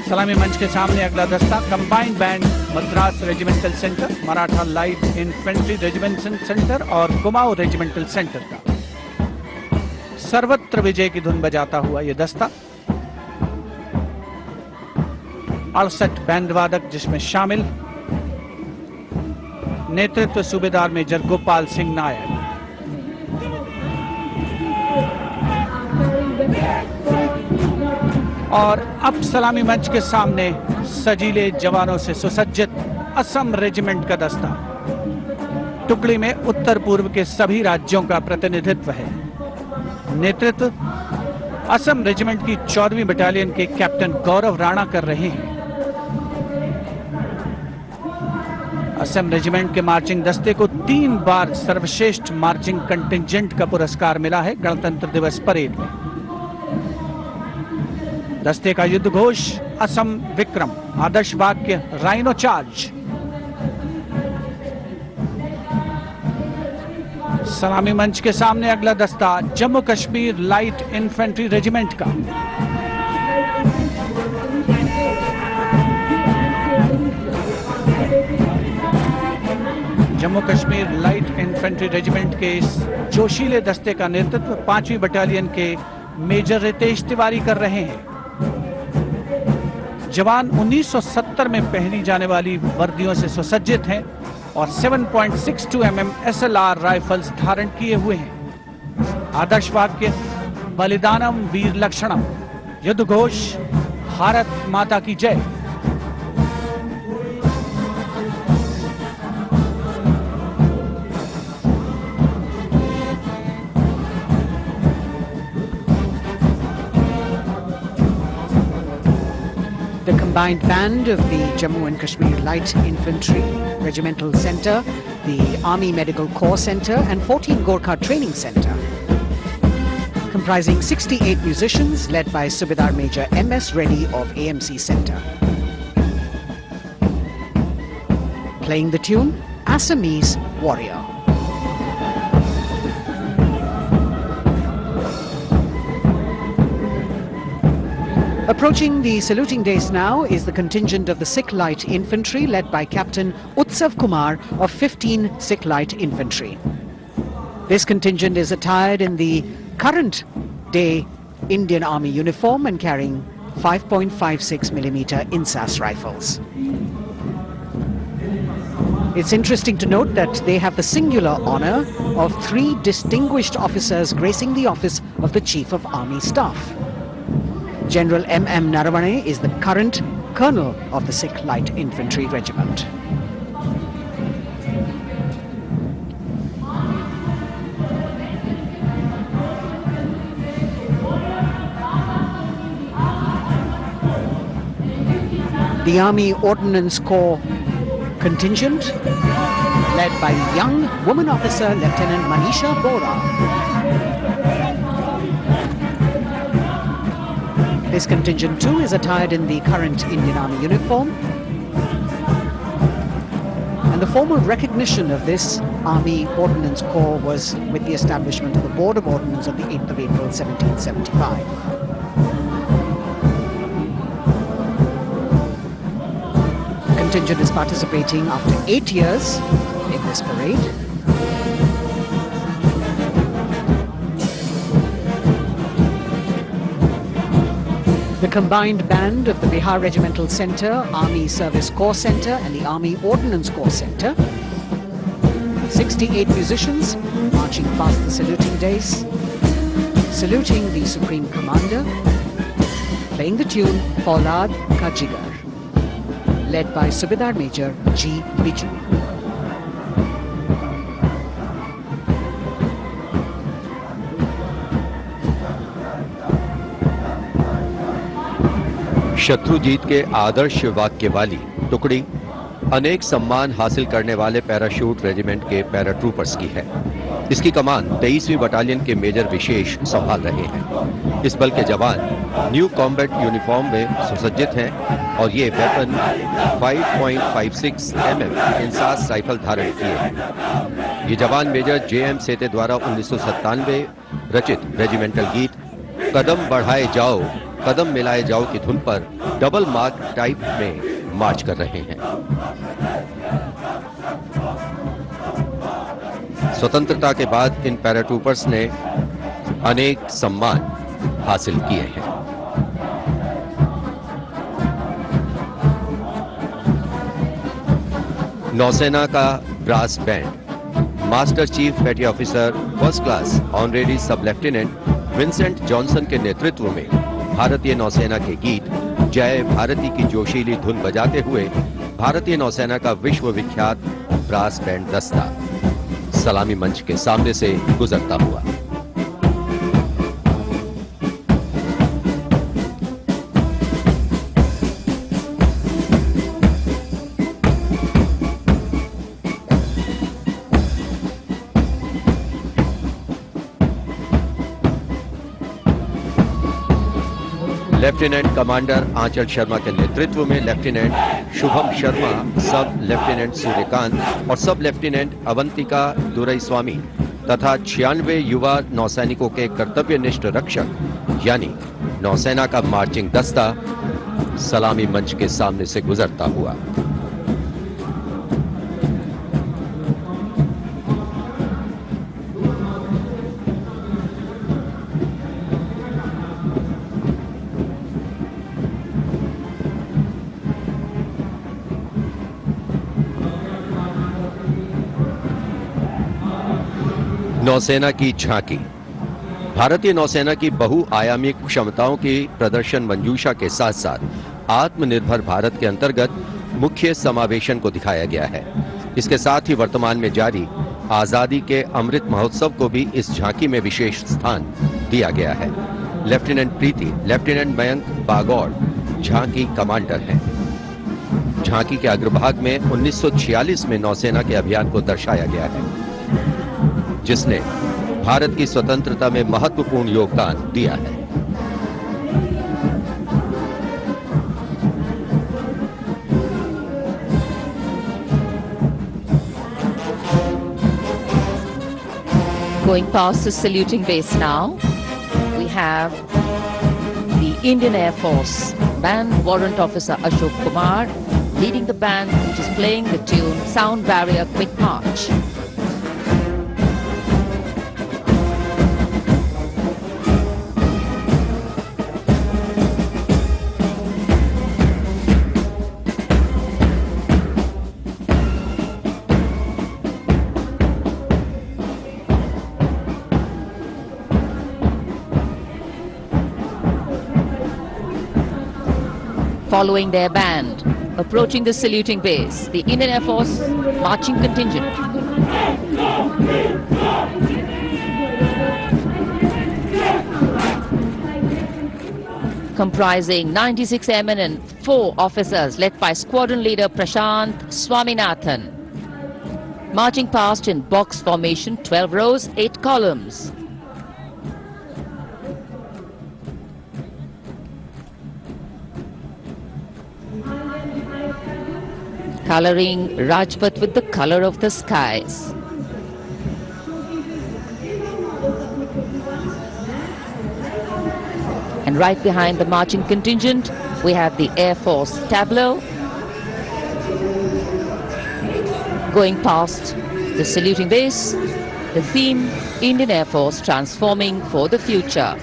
सलामी मंच के सामने अगला दस्ता combined band Madras regimental centre, Maratha light infantry regimental centre और कुमाऊं रेजिमेंटल सेंटर का सर्वत्र विजय की धुन बजाता हुआ यह दस्ता 68 बैंड वादक जिसमें शामिल नेतृत्व सूबेदार मेजर गोपाल सिंह नायक। और अब सलामी मंच के सामने सजीले जवानों से सुसज्जित असम रेजिमेंट का दस्ता। टुकड़ी में उत्तर पूर्व के सभी राज्यों का प्रतिनिधित्व है। नेतृत्व असम रेजिमेंट की 14वीं बटालियन के कैप्टन गौरव राणा कर रहे हैं। असम रेजिमेंट के मार्चिंग दस्ते को 3 बार सर्वश्रेष्ठ मार्चिंग कंटिंजेंट का पुरस्कार मिला है गणतंत्र दिवस परेड में। दस्ते का युद्ध घोष असम विक्रम, आदर्श वाक्य राइनो चार्ज। सलामी मंच के सामने अगला दस्ता Jammu Kashmir light infantry regiment का। Jammu Kashmir light infantry regiment के इस जोशीले दस्ते का नेतृत्व 5वीं बटालियन के मेजर रितेश तिवारी कर रहे हैं। जवान 1970 में पहनी जाने वाली वर्दियों से सुसज्जित हैं और 7.62 mm SLR राइफल्स धारण किए हुए हैं। आदर्श वाक्य बलिदानम वीर लक्षणम, युद्ध घोष भारत माता की जय। The combined band of the Jammu and Kashmir Light Infantry Regimental Centre, the Army Medical Corps Centre and 14 Gorkha Training Centre, comprising 68 musicians led by Subedar Major M.S. Reddy of AMC Centre. Playing the tune Assamese Warrior. Approaching the saluting dais now is the contingent of the Sikh Light Infantry led by Captain Utsav Kumar of 15 Sikh Light Infantry. This contingent is attired in the current day Indian Army uniform and carrying 5.56 mm INSAS rifles. It's interesting to note that they have the singular honor of 3 distinguished officers gracing the office of the Chief of Army Staff. General M.M. Naravane is the current colonel of the Sikh Light Infantry Regiment. The Army Ordnance Corps contingent, led by young woman officer Lieutenant Manisha Bora. This contingent too is attired in the current Indian Army uniform. And the formal recognition of this Army Ordnance Corps was with the establishment of the Board of Ordnance on the 8th of April 1775. The contingent is participating after 8 years in this parade. The combined band of the Bihar Regimental Centre, Army Service Corps Centre and the Army Ordnance Corps Centre. 68 musicians marching past the saluting dais, saluting the Supreme Commander, playing the tune Faulad Ka Jigar, led by Subedar Major G. Biju. Shatrujeet के आदर्श वाक्य वाली टुकड़ी अनेक सम्मान हासिल करने वाले parachute regiment के पैराट्रूपर्स की है। इसकी कमान 23वीं बटालियन के मेजर विशेष संभाल रहे हैं। इस बल के जवान न्यू कॉम्बैट यूनिफॉर्म में सुसज्जित हैं और ये वेपन 5.56 mm इंसास राइफल धारण किए हैं। ये जवान मेजर J.M. सेते द्वारा 1997 रचित रेजिमेंटल गीत कदम बढ़ाए जाओ कदम मिलाए जाओ की धुन पर डबल मार्क टाइप में मार्च कर रहे हैं। स्वतंत्रता के बाद इन पैराट्रूपर्स ने अनेक सम्मान हासिल किए हैं। नौसेना का ब्रास बैंड मास्टर चीफ पेटी ऑफिसर फर्स्ट क्लास ऑनरेरी सब लेफ्टिनेंट विंसेंट जॉनसन के नेतृत्व में भारतीय नौसेना के गीत जय भारती की जोशीली धुन बजाते हुए भारतीय नौसेना का विश्व विख्यात ब्रास बैंड दस्ता सलामी मंच के सामने से गुजरता हुआ। लेफ्टिनेंट कमांडर आंचल शर्मा के नेतृत्व में लेफ्टिनेंट शुभम शर्मा, सब लेफ्टिनेंट सूर्यकांत और सब लेफ्टिनेंट अवंतिका दुरईस्वामी तथा 96 युवा नौसैनिकों के कर्तव्यनिष्ठ रक्षक यानी नौसेना का मार्चिंग दस्ता सलामी मंच के सामने से गुजरता हुआ। नौसेना की झांकी भारतीय नौसेना की बहुआयामी क्षमताओं की प्रदर्शन मंजूषा के साथ साथ आत्मनिर्भर भारत के अंतर्गत मुख्य समावेशन को दिखाया गया है। इसके साथ ही वर्तमान में जारी आजादी के अमृत महोत्सव को भी इस झांकी में विशेष स्थान दिया गया है। लेफ्टिनेंट प्रीति, लेफ्टिनेंट मयंक बागौड़ झांकी कमांडर हैं। झांकी के अग्रभाग में 1946 में नौसेना के अभियान को दर्शाया गया है जिसने भारत की स्वतंत्रता में महत्वपूर्ण योगदान दिया है। Going past the saluting base now, we have the Indian Air Force Band Warrant Officer Ashok Kumar leading the band, which is playing the tune Sound Barrier Quick March. Following their band, approaching the saluting base, the Indian Air Force marching contingent. Comprising 96 airmen and 4 officers led by squadron leader Prashant Swaminathan. Marching past in box formation, 12 rows, 8 columns. Coloring Rajpath with the color of the skies. And right behind the marching contingent, we have the Air Force Tableau. Going past the saluting base, the theme, Indian Air Force transforming for the future.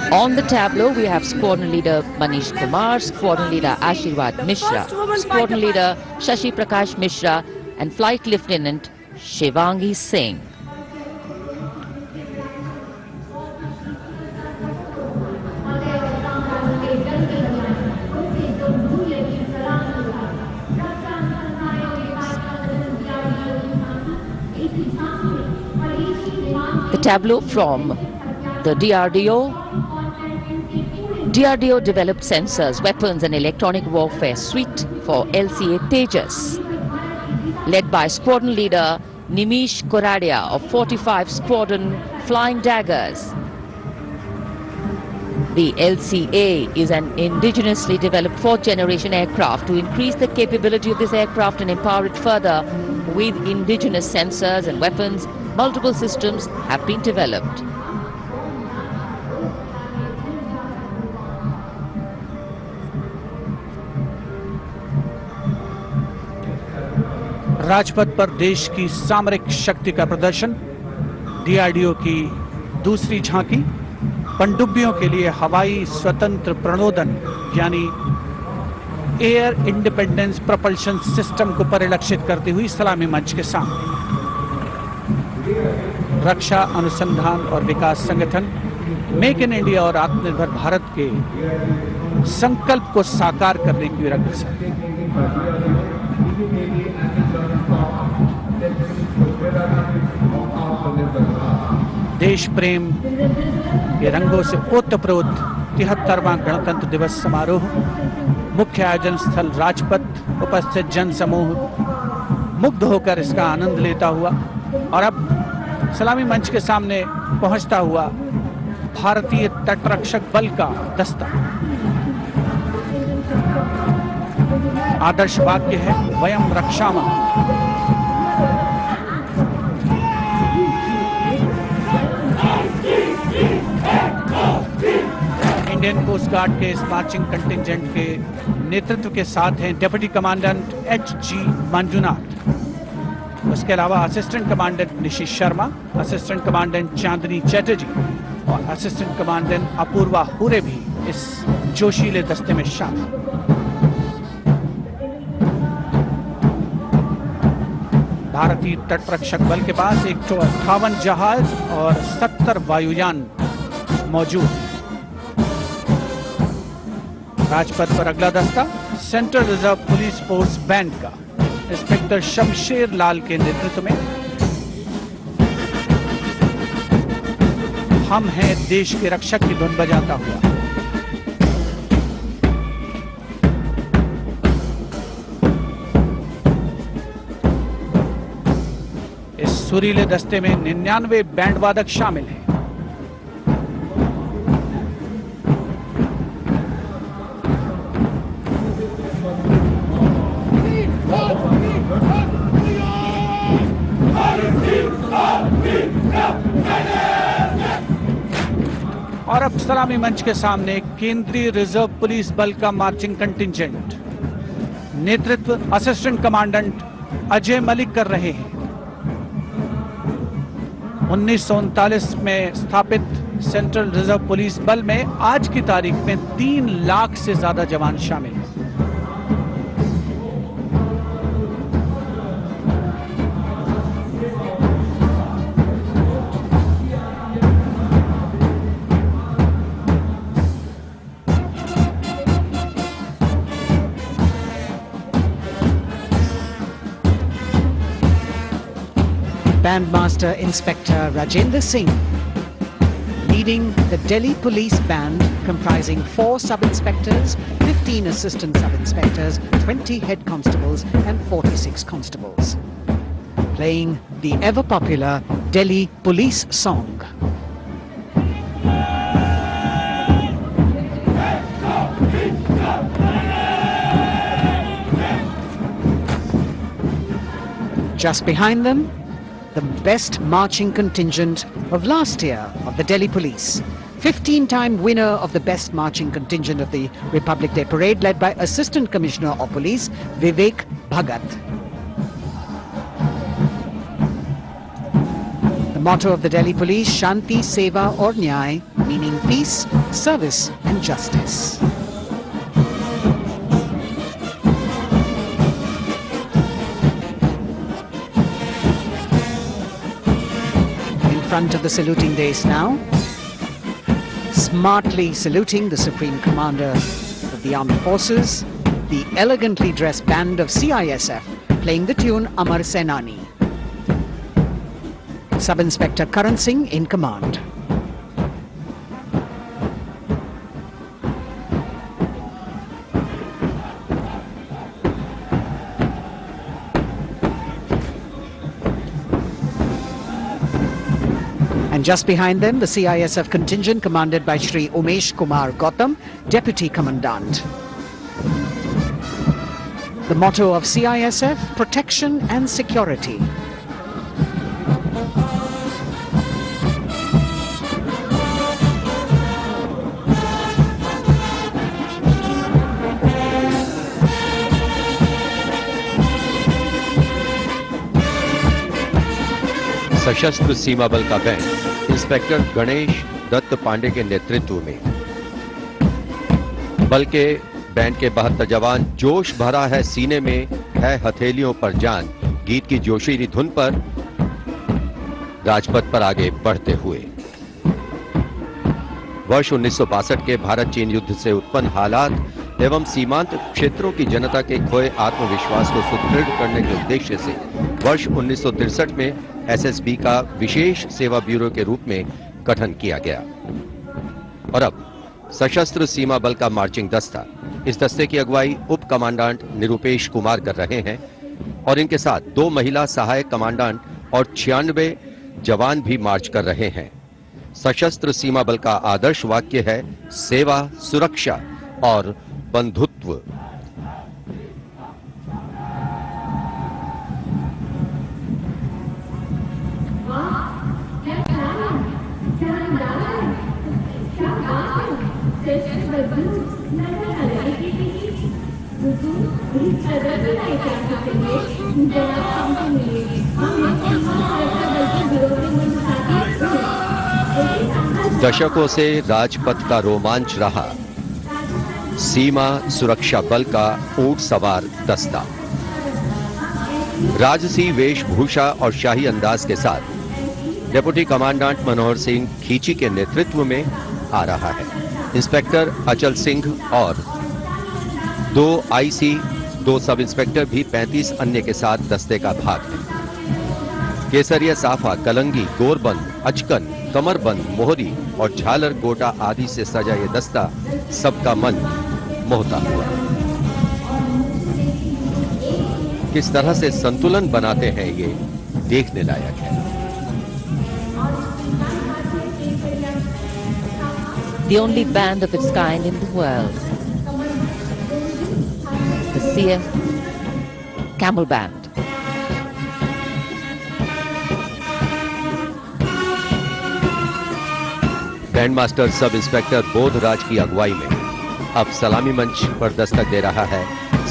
On the tableau, we have Squadron Leader Manish Kumar, Squadron Leader Ashirwad Mishra, Squadron Leader Shashi Prakash Mishra, and Flight Lieutenant Shivangi Singh. The tableau from the DRDO. DRDO developed sensors, weapons and electronic warfare suite for LCA Tejas. Led by Squadron Leader Nimish Koradia of 45 Squadron Flying Daggers. The LCA is an indigenously developed 4th generation aircraft. To increase the capability of this aircraft and empower it further with indigenous sensors and weapons, multiple systems have been developed. Rajpath पर देश की सामरिक शक्ति का प्रदर्शन, DRDO की दूसरी झांकी, पनडुब्बियों के लिए हवाई स्वतंत्र प्रणोदन यानी एयर इंडिपेंडेंस प्रोपल्शन सिस्टम को परिलक्षित करती हुई सलामी मंच के सामने। रक्षा अनुसंधान और विकास संगठन मेक इन इंडिया और आत्मनिर्भर भारत के संकल्प को साकार करने की अग्रसर। देश प्रेम के रंगों से ओतप्रोत 73वां गणतंत्र दिवस समारोह, मुख्य आयोजन स्थल राजपथ, उपस्थित जन समूह मुग्ध होकर इसका आनंद लेता हुआ और अब सलामी मंच के सामने पहुंचता हुआ भारतीय तटरक्षक बल का दस्ता। आदर्श वाक्य है वयम रक्षामः। इंडियन कोस्ट गार्ड के इस मार्चिंग कंटिंजेंट के नेतृत्व के साथ हैं डिप्टी कमांडेंट एच.जी. मंजुनाथ, उसके अलावा असिस्टेंट कमांडेंट निशित शर्मा, असिस्टेंट कमांडेंट चांदनी चैटर्जी और असिस्टेंट कमांडेंट अपूर्वा हुरे भी इस जोशीले दस्ते में शामिल। भारतीय तटरक्षक बल के पास 158 जहाज और 70 वायुयान मौजूद। राजपथ पर अगला दस्ता central reserve police force band का इंस्पेक्टर शमशेर लाल के नेतृत्व में। हम हैं देश के रक्षक की धुन बजाता हुआ। इस सुरीले दस्ते में 99 बैंड वादक शामिल हैं। और अब सलामी मंच के सामने केंद्रीय रिजर्व पुलिस बल का मार्चिंग कंटिंजेंट, नेतृत्व असिस्टेंट कमांडेंट अजय मलिक कर रहे हैं। 1939 में स्थापित सेंट्रल रिजर्व पुलिस बल में आज की तारीख में 3 लाख से ज्यादा जवान शामिल हैं। Bandmaster Inspector Rajendra Singh, leading the Delhi Police Band comprising 4 sub-inspectors, 15 assistant sub-inspectors, 20 head constables and 46 constables, playing the ever-popular Delhi Police song. Just behind them, the best marching contingent of last year of the Delhi Police. 15-time winner of the best marching contingent of the Republic Day Parade, led by Assistant Commissioner of Police Vivek Bhagat. The motto of the Delhi Police, Shanti, Seva aur Nyay, meaning peace, service and justice. Front of the saluting dais now, smartly saluting the Supreme Commander of the Armed Forces, the elegantly dressed band of CISF playing the tune Amar Senani. Sub-Inspector Karan Singh in command. And just behind them, the CISF contingent commanded by Shri Umesh Kumar Gautam, Deputy Commandant. The motto of CISF, protection and security. सशस्त्र सीमा बल का band inspector Ganesh Dutt Pandey के नेतृत्व में। बल के band के 72 जवान जोश भरा है सीने में है हथेलियों पर जान गीत की जोशीली धुन पर राजपथ पर आगे बढ़ते हुए। वर्ष 1962 के भारत चीन युद्ध से उत्पन्न हालात एवं सीमांत क्षेत्रों की जनता के खोए आत्मविश्वास को सुदृढ़ करने के उद्देश्य से वर्ष 1963 में एसएसबी का विशेष सेवा ब्यूरो के रूप में गठन किया गया और अब सशस्त्र सीमा बल का मार्चिंग दस्ता। इस दस्ते की अगुवाई उप कमांडेंट निरुपेश कुमार कर रहे हैं और इनके साथ 2 महिला सहायक कमांडेंट और 96 जवान भी मार्च कर रहे हैं। सशस्त्र सीमा बल का आदर्श वाक्य है सेवा, सुरक्षा और बंधुत्व। दशकों से राजपथ का रोमांच रहा सीमा सुरक्षा बल का ऊंट सवार दस्ता राजसी वेशभूषा और शाही अंदाज के साथ डिप्टी कमांडेंट मनोहर सिंह खींची के नेतृत्व में आ रहा है। इंस्पेक्टर अचल सिंह और 2 आईसी, 2 सब इंस्पेक्टर भी 35 अन्य के साथ दस्ते का भाग है। केसरिया साफा, कलंगी, गोरबंद, अचकन, कमरबंद, मोहरी और झालर गोटा आदि से सजा ये दस्ता सबका मन मोहता हुआ। किस तरह से संतुलन बनाते हैं ये देखने लायक है। The only band of its kind in the world, the CF Camel Band. Band master sub inspector Bodhraj की अगुवाई में अब सलामी मंच पर दस्तक दे रहा है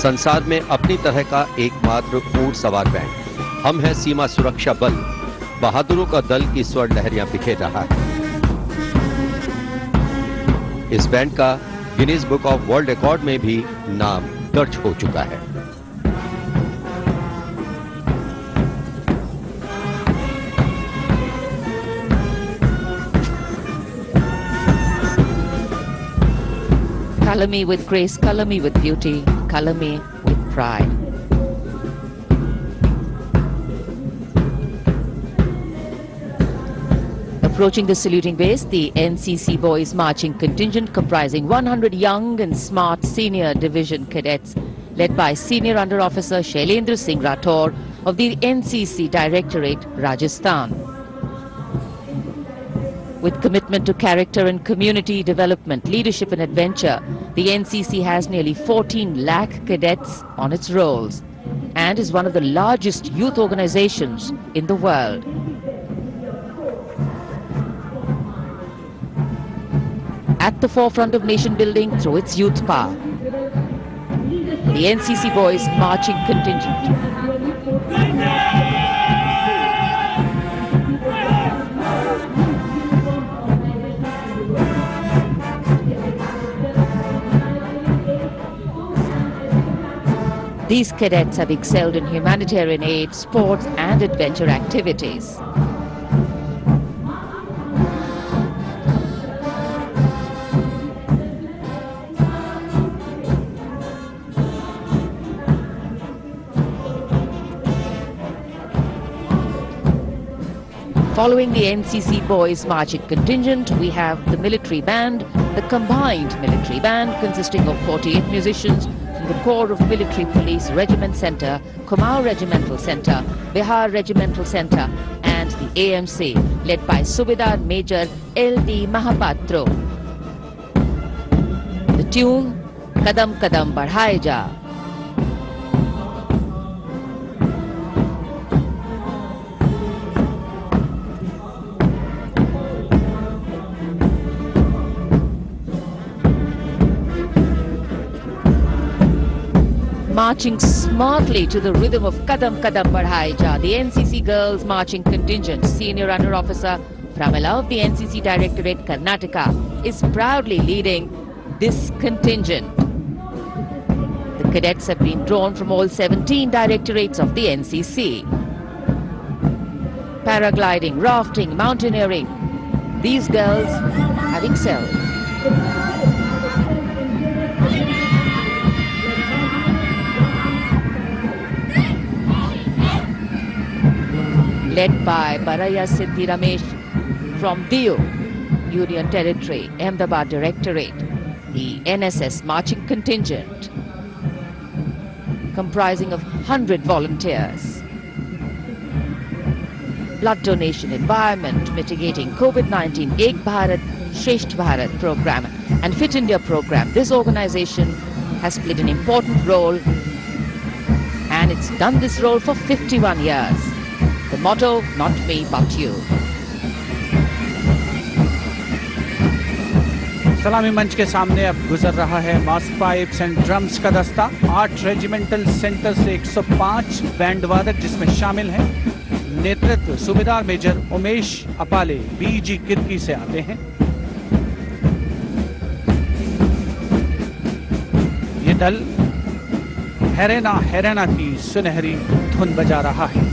संसार में अपनी तरह का एकमात्र ऊंट सवार बैंड। हम हैं सीमा सुरक्षा बल, बहादुरों का दल की स्वर लहरियां बिखेर रहा है। इस बैंड का Guinness book of world record में भी नाम दर्ज हो चुका है। Color me with grace, color me with beauty, color me with pride. Approaching the saluting base, the NCC Boys Marching Contingent comprising 100 young and smart senior division cadets led by Senior Under Officer Shailendra Singh Rathore of the NCC Directorate, Rajasthan. With commitment to character and community development, leadership and adventure, the NCC has nearly 14 lakh cadets on its rolls and is one of the largest youth organizations in the world. At the forefront of nation building through its youth power, the NCC Boys Marching Contingent. These cadets have excelled in humanitarian aid, sports and adventure activities. Following the NCC Boys Marching Contingent, we have the military band, the combined military band consisting of 48 musicians from the Corps of Military Police Regiment Centre, Kumaon Regimental Centre, Bihar Regimental Centre and the AMC led by Subedar Major L.D. Mahapatro. The tune, Kadam Kadam Badhaye Ja. marching smartly to the rhythm of Kadam Kadam Badhai Ja. The NCC Girls Marching Contingent, Senior Under Officer Pramila of the NCC Directorate Karnataka, is proudly leading this contingent. The cadets have been drawn from all 17 directorates of the NCC. Paragliding, rafting, mountaineering, these girls have excelled. Led by Baraya Siddhi Ramesh from Diu, Union Territory, Ahmedabad Directorate, the NSS Marching Contingent, comprising of 100 volunteers. Blood donation, environment, mitigating COVID-19, Ek Bharat, Shresht Bharat program and Fit India program. This organization has played an important role, and it's done this role for 51 years. The motto, not me but you. सलामी मंच के सामने अब गुजर रहा है मास pipes and drums का दस्ता। 8 रेजिमेंटल सेंटर से 105 बैंड वादक जिसमें शामिल हैं। नेतृत्व सूबेदार मेजर उमेश अपाले बीजी किर्की से आते हैं। ये दल हैरेना हैरेना की सुनहरी धुन बजा रहा है।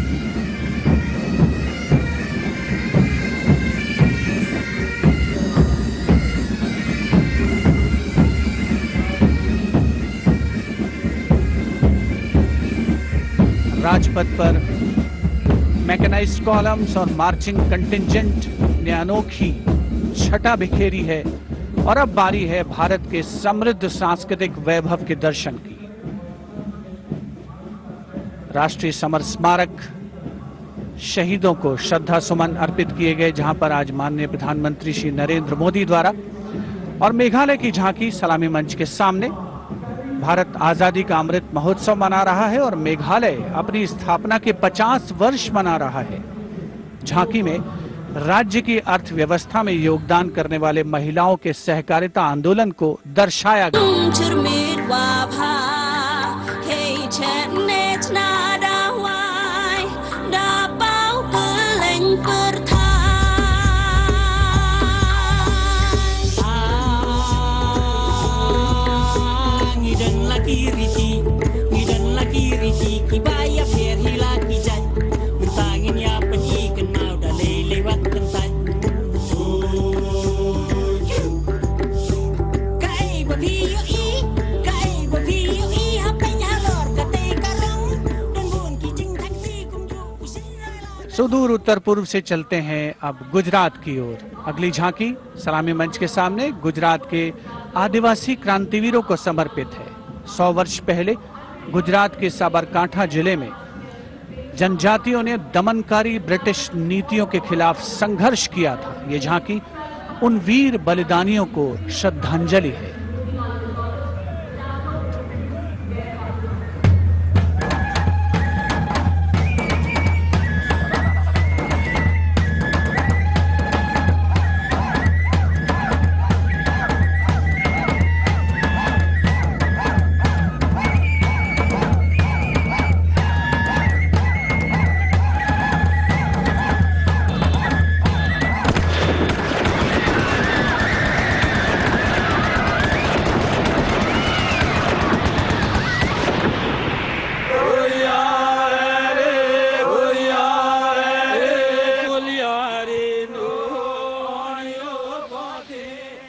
राजपथ पर मैकेनाइज्ड कॉलम्स और मार्चिंग कंटिंजेंट ने अनोखी छटा बिखेरी है और अब बारी है भारत के समृद्ध सांस्कृतिक वैभव के दर्शन की। राष्ट्रीय समर स्मारक शहीदों को श्रद्धा सुमन अर्पित किए गए, जहां पर आज माननीय प्रधानमंत्री श्री नरेंद्र मोदी द्वारा, और मेघालय की झांकी सलामी मंच के सामने। भारत आजादी का अमृत महोत्सव मना रहा है और मेघालय अपनी स्थापना के 50 वर्ष मना रहा है। झांकी में राज्य की अर्थव्यवस्था में योगदान करने वाले महिलाओं के सहकारिता आंदोलन को दर्शाया गया। सुदूर उत्तर पूर्व से चलते हैं अब गुजरात की ओर। अगली झांकी सलामी मंच के सामने गुजरात के आदिवासी क्रांतिवीरों को समर्पित है। 100 वर्ष पहले गुजरात के साबरकांठा जिले में जनजातियों ने दमनकारी ब्रिटिश नीतियों के खिलाफ संघर्ष किया था। ये झांकी उन वीर बलिदानियों को श्रद्धांजलि है।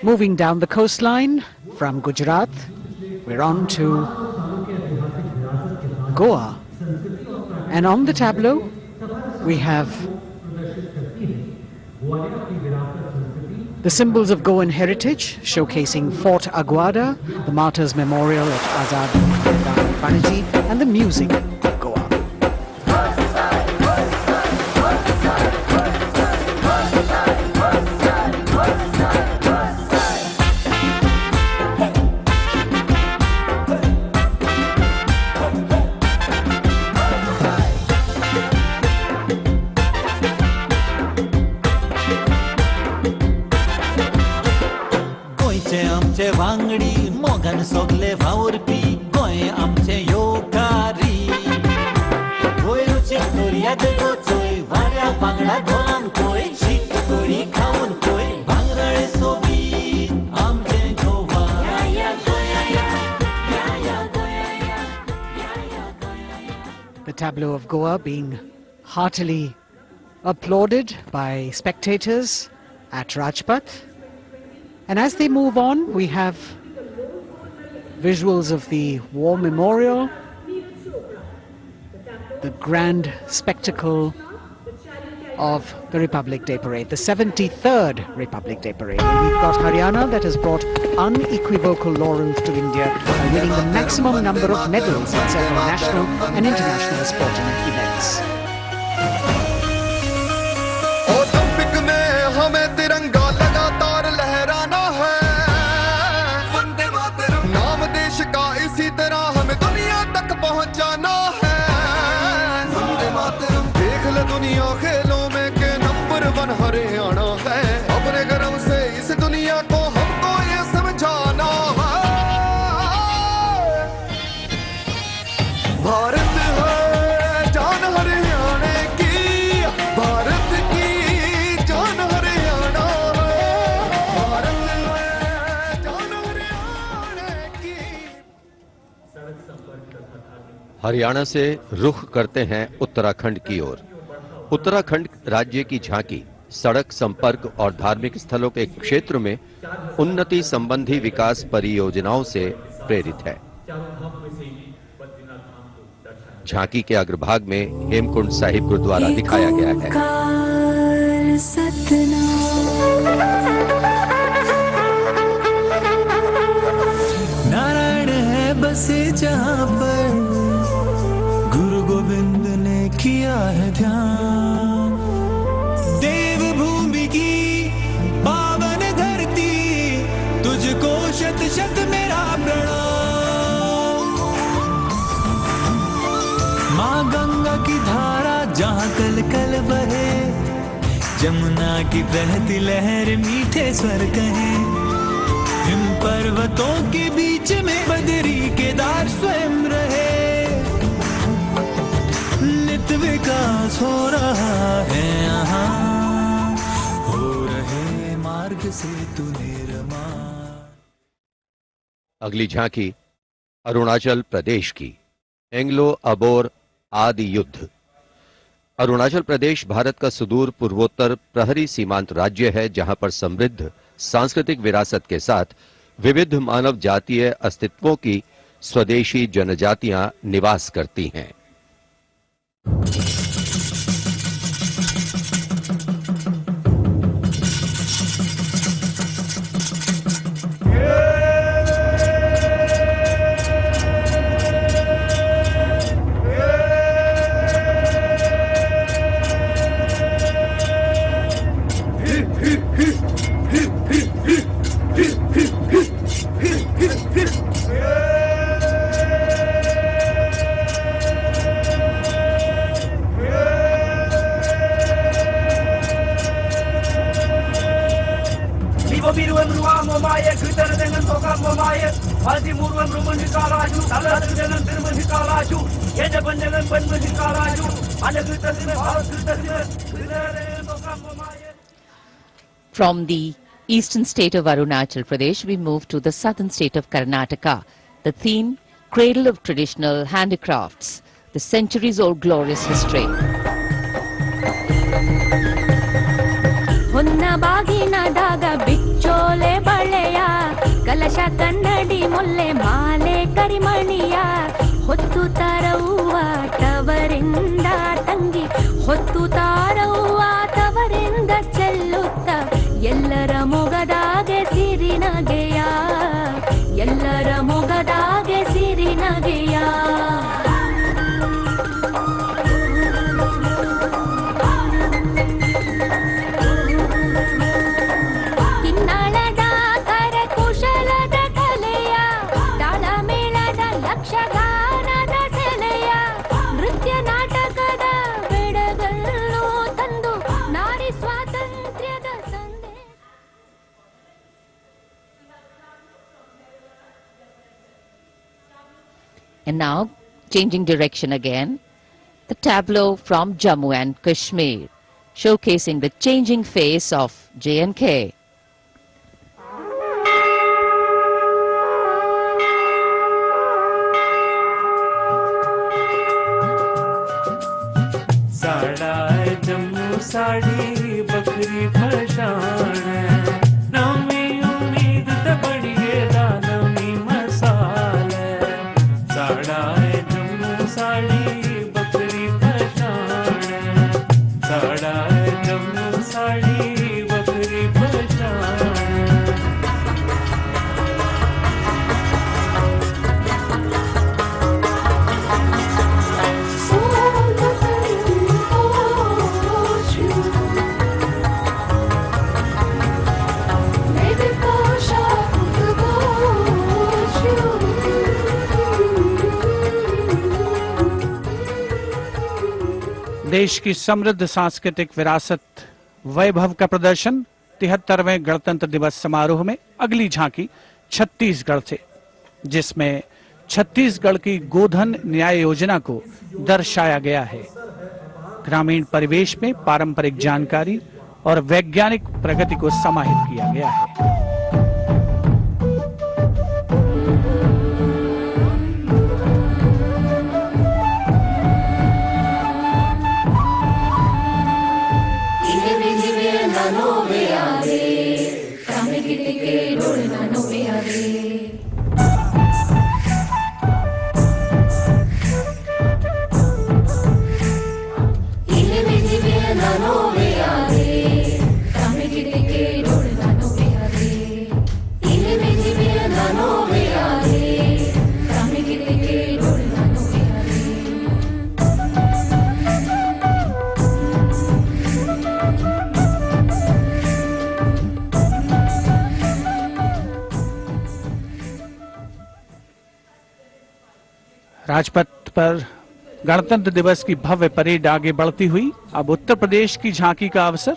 Moving down the coastline from Gujarat, we're on to Goa. And on the tableau, we have the symbols of Goan heritage, showcasing Fort Aguada, the Martyrs Memorial at Azad Panaji, and the music of Goa. आमचे वांगडी मोगान सोगले वावरपी गोंय आमचे yoga The tableau of Goa being heartily applauded by spectators at Rajpath. And as they move on, we have visuals of the War Memorial, the grand spectacle of the Republic Day Parade, the 73rd Republic Day Parade. And we've got Haryana that has brought unequivocal laurels to India by winning the maximum number of medals at several national and international sporting events. Olympic में हमें तिरंगा लगातार लहराना है, वंदे मातरम नाम देश का इसी तरह हमें दुनिया तक पहुंचाना है, वंदे मातरम देख ले दुनिया खेलों में के नंबर 1 हरियाणा है, अपने गर्व से इस दुनिया को हमको ये समझाना है, भारत है जान हरियाणा की, भारत की जान हरियाणा है, भारत है जान हरियाणा की। हरियाणा से रुख करते हैं उत्तराखंड की ओर। उत्तराखंड राज्य की झांकी सड़क संपर्क और धार्मिक स्थलों के क्षेत्र में उन्नति संबंधी विकास परियोजनाओं से प्रेरित है। झांकी के अग्रभाग में हेमकुंड साहिब गुरुद्वारा दिखाया गया है। नारायण है बसे जहां पर गुरु गोविंद ने किया है ध्यान, देवभूमि की पावन धरती तुझको शत शत मेरा प्रणाम। माँ गंगा की धारा जहाँ कल कल बहे, जमुना की बहती लहर मीठे स्वर कहे, हिम पर्वतों के बीच में बदरी केदार स्वयं रहे, नित विकास हो रहा है यहाँ, हो रहे मार्ग से तू निर्मा। अगली झांकी अरुणाचल प्रदेश की एंग्लो अबोर आदि युद्ध। अरुणाचल प्रदेश भारत का सुदूर पूर्वोत्तर प्रहरी सीमांत राज्य है, जहां पर समृद्ध सांस्कृतिक विरासत के साथ विविध मानव जातीय अस्तित्वों की स्वदेशी जनजातियां निवास करती हैं। From the eastern state of Arunachal Pradesh, we move to the southern state of Karnataka. The theme, Cradle of Traditional Handicrafts, the centuries-old glorious history. ಹೊನ್ನಬಾಗಿನದಾಗ ಬಿಚ್ಚೋಲೆ ಬಳೆಯ ಕಲಶ ಕನ್ನಡಿ ಮೊಲ್ಲೆ ಮಾಲೆ ಕರಿಮಣಿಯ ಹೊತ್ತು ತಾರವ್ವ ತವರಿಂದ ತಂಗಿ ಹೊತ್ತು ತಾರವ್ವ ತವರಿಂದ ಚೆಲ್ಲುತ್ತ ಎಲ್ಲರ ಮೊಗದಾಗೆ ಸಿರಿನಗೆಯ ಎಲ್ಲರ ಮೊಗದಾಗೆ ಸಿರಿನಗೆಯ And now, changing direction again, the tableau from Jammu and Kashmir, showcasing the changing face of J&K. साड़ा जम्मू साड़ी बकरी पशान नवी उम्मीद ते बड़िए दानवी मसाल साड़ा जम्मू साड़ी बकरी पशान साड़ा जम्मू साड़ी बकरी पशान देश की समृद्ध सांस्कृतिक विरासत वैभव का प्रदर्शन 73वें गणतंत्र दिवस समारोह में अगली झांकी छत्तीसगढ़ से, जिसमें छत्तीसगढ़ की गोधन न्याय योजना को दर्शाया गया है। ग्रामीण परिवेश में पारंपरिक जानकारी और वैज्ञानिक प्रगति को समाहित किया गया है। राजपथ पर गणतंत्र दिवस की भव्य परेड आगे बढ़ती हुई अब उत्तर प्रदेश की झांकी का अवसर।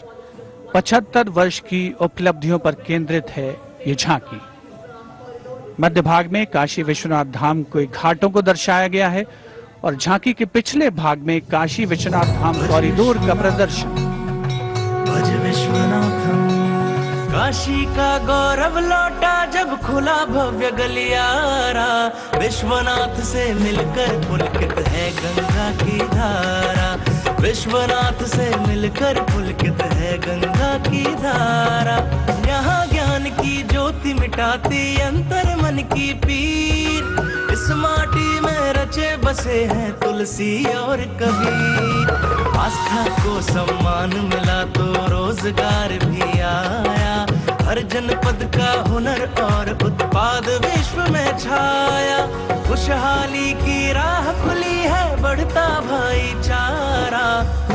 75 वर्ष की उपलब्धियों पर केंद्रित है ये झांकी। मध्य भाग में काशी विश्वनाथ धाम के घाटों को दर्शाया गया है और झांकी के पिछले भाग में काशी विश्वनाथ धाम कॉरिडोर का प्रदर्शन। भज विश्वनाथम काशी का गौरव लौटा जब खुला भव्य गलियारा विश्वनाथ से मिलकर पुलकित है गंगा की धारा विश्वनाथ से मिलकर पुलकित है गंगा की धारा यहाँ ज्ञान की ज्योति मिटाती अंतर मन की पीर इस माटी में रचे बसे हैं तुलसी और कबीर आस्था को सम्मान मिला तो रोजगार भी आया हर जनपद का हुनर और उत्पाद विश्व में छाया खुशहाली की राह खुली है बढ़ता भाईचारा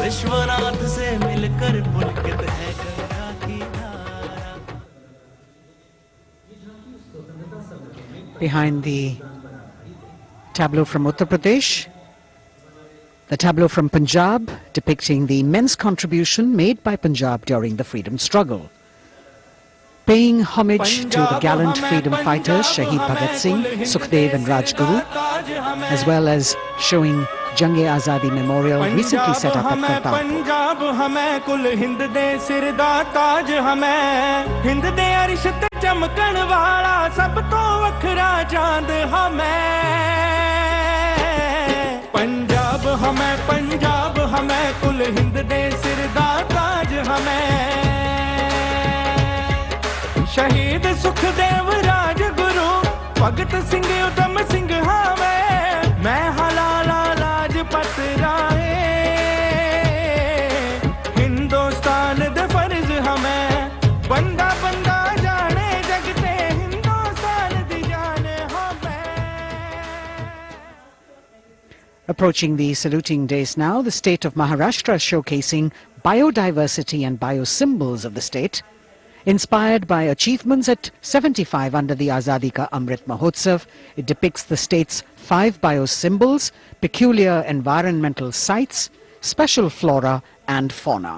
विश्वनाथ से मिलकर पुलकित है गंगा की धारा। Behind the tableau from Uttar Pradesh, the tableau from Punjab depicting the immense contribution made by Punjab during the freedom struggle. Paying homage to the gallant freedom fighters Shahid Bhagat Singh, Sukhdev and Rajguru, as well as showing Jang-e-Azadi Memorial recently set up at Kartarpur. Punjab हमें कुल हिंद दे सिरदा ताज हमें हिंद दे अरिश ते चमकण वाला सब तो वखरा चांद हमें पंजाब हमें कुल हिंद दे सिरदा ताज हमें शहीद सुखदेव राजगुरु भगत सिंह उधम सिंह हमें मैं हलाला लाजपत राय हिंदुस्तान दे फर्ज हमें बंदा बंदा जाने जगते हिंदुस्तान दी जाने हमें। Approaching the saluting days now, the state of Maharashtra showcasing biodiversity and biosymbols of the state. Inspired by achievements at 75 under the Azadi Ka Amrit Mahotsav, it depicts the state's 5 biosymbols, peculiar environmental sites, special flora and fauna.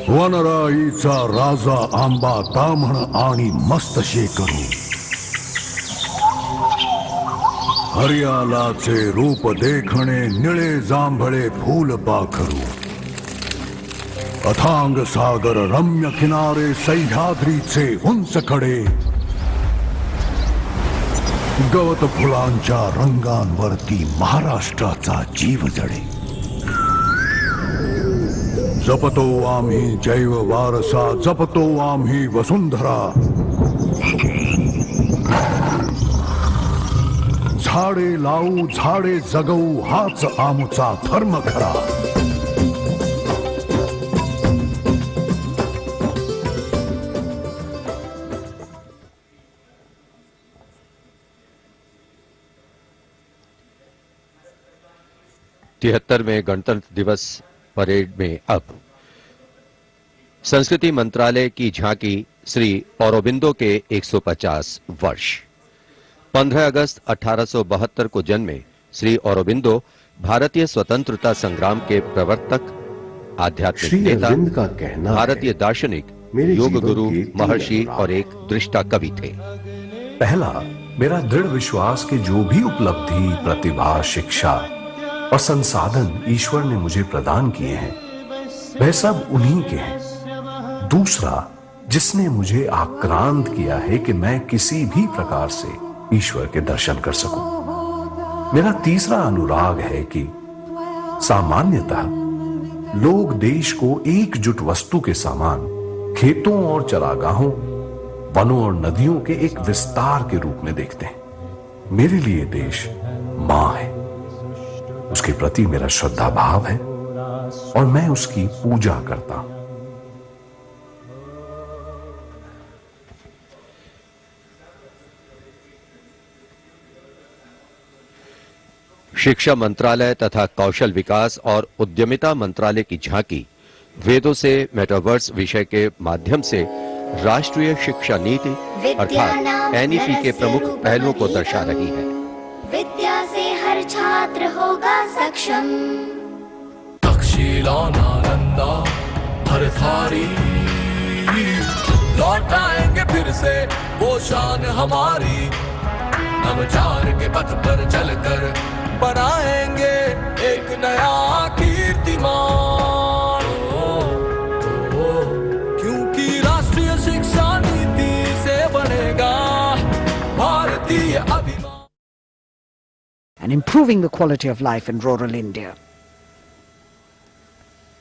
वनराईचा राजा आंबा ताम्हण आणि मस्त शेकरू हरियालाचे रूप देखणे निळे जांभळे फूल पाखरू अथांग सागर रम्य किनारे सह्याद्रीचे उंच कडे गवत फुलांच्या रंगांवरती महाराष्ट्राचा जीव जडे जपतो आम्ही जैव वारसा जपतो आम्ही वसुंधरा झाडे लावू झाडे जगवू हाच आमचा धर्म खरा तिहत्तरवें गणतंत्र दिवस परेड में अब संस्कृति मंत्रालय की झांकी श्री औरोबिंदो के 150 वर्ष 15 अगस्त 1872 को जन्मे श्री औरोबिंदो भारतीय स्वतंत्रता संग्राम के प्रवर्तक, आध्यात्मिक नेता, भारतीय दार्शनिक, योग गुरु, महर्षि और एक दृष्टा कवि थे। पहला, मेरा दृढ़ विश्वास कि जो भी उपलब्धि, प्रतिभा, शिक्षा और संसाधन ईश्वर ने मुझे प्रदान किए हैं वह सब उन्हीं के हैं। दूसरा, जिसने मुझे आक्रांत किया है कि मैं किसी भी प्रकार से ईश्वर के दर्शन कर सकूं। मेरा तीसरा अनुराग है कि सामान्यतः लोग देश को एकजुट वस्तु के समान खेतों और चरागाहों, वनों और नदियों के एक विस्तार के रूप में देखते हैं। मेरे लिए देश मां है, उसके प्रति मेरा श्रद्धा भाव है और मैं उसकी पूजा करता हूं। शिक्षा मंत्रालय तथा कौशल विकास और उद्यमिता मंत्रालय की झांकी वेदों से मेटावर्स विषय के माध्यम से राष्ट्रीय शिक्षा नीति अर्थात एनईपी के प्रमुख पहलुओं को दर्शा रही है। विद्या से हर छात्र होगा सक्षम। तक्षशिला नालंदा भरथारी लौटाएंगे फिर से वो शान हमारी। नवचार के पथ पर चलकर बनाएंगे एक नया कीर्तिमान। क्योंकि राष्ट्रीय शिक्षा नीति से बनेगा भारतीय अभिमान। And improving the quality of life in rural India.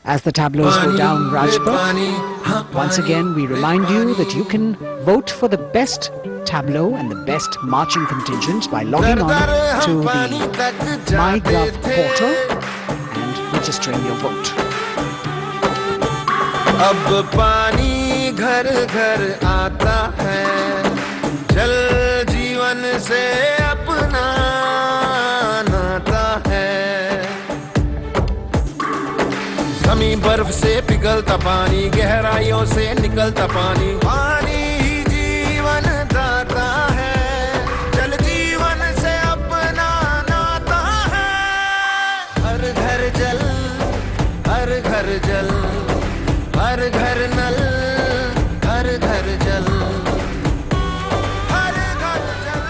As the tableaus go down Rajpath, once again we remind you that you can vote for the best tableau and the best marching contingent by logging on to the MyGov portal and registering your vote. अब पानी घर घर आता है, जल जीवन से अपना नाता है। जमीन बर्फ से पिघलता पानी, गहराइयों से निकलता पानी। पानी ही जीवन दाता है, जल जीवन से अपना नाता है। हर घर जल, हर घर जल, हर घर नल, हर घर जल, हर घर जल।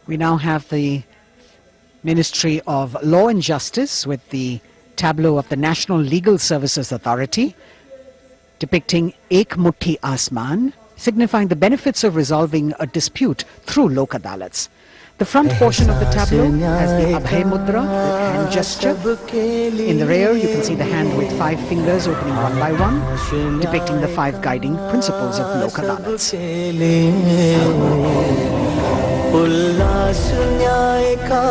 We now have the Ministry of Law and Justice with the tableau of the National Legal Services Authority depicting Ek Mutti Asman, signifying the benefits of resolving a dispute through Lok Adalats. The front portion of the tableau has the Abhay Mudra, the hand gesture. In the rear you can see the hand with 5 fingers opening one by one, depicting the 5 guiding principles of Lok Adalats. उल्लास न्याय का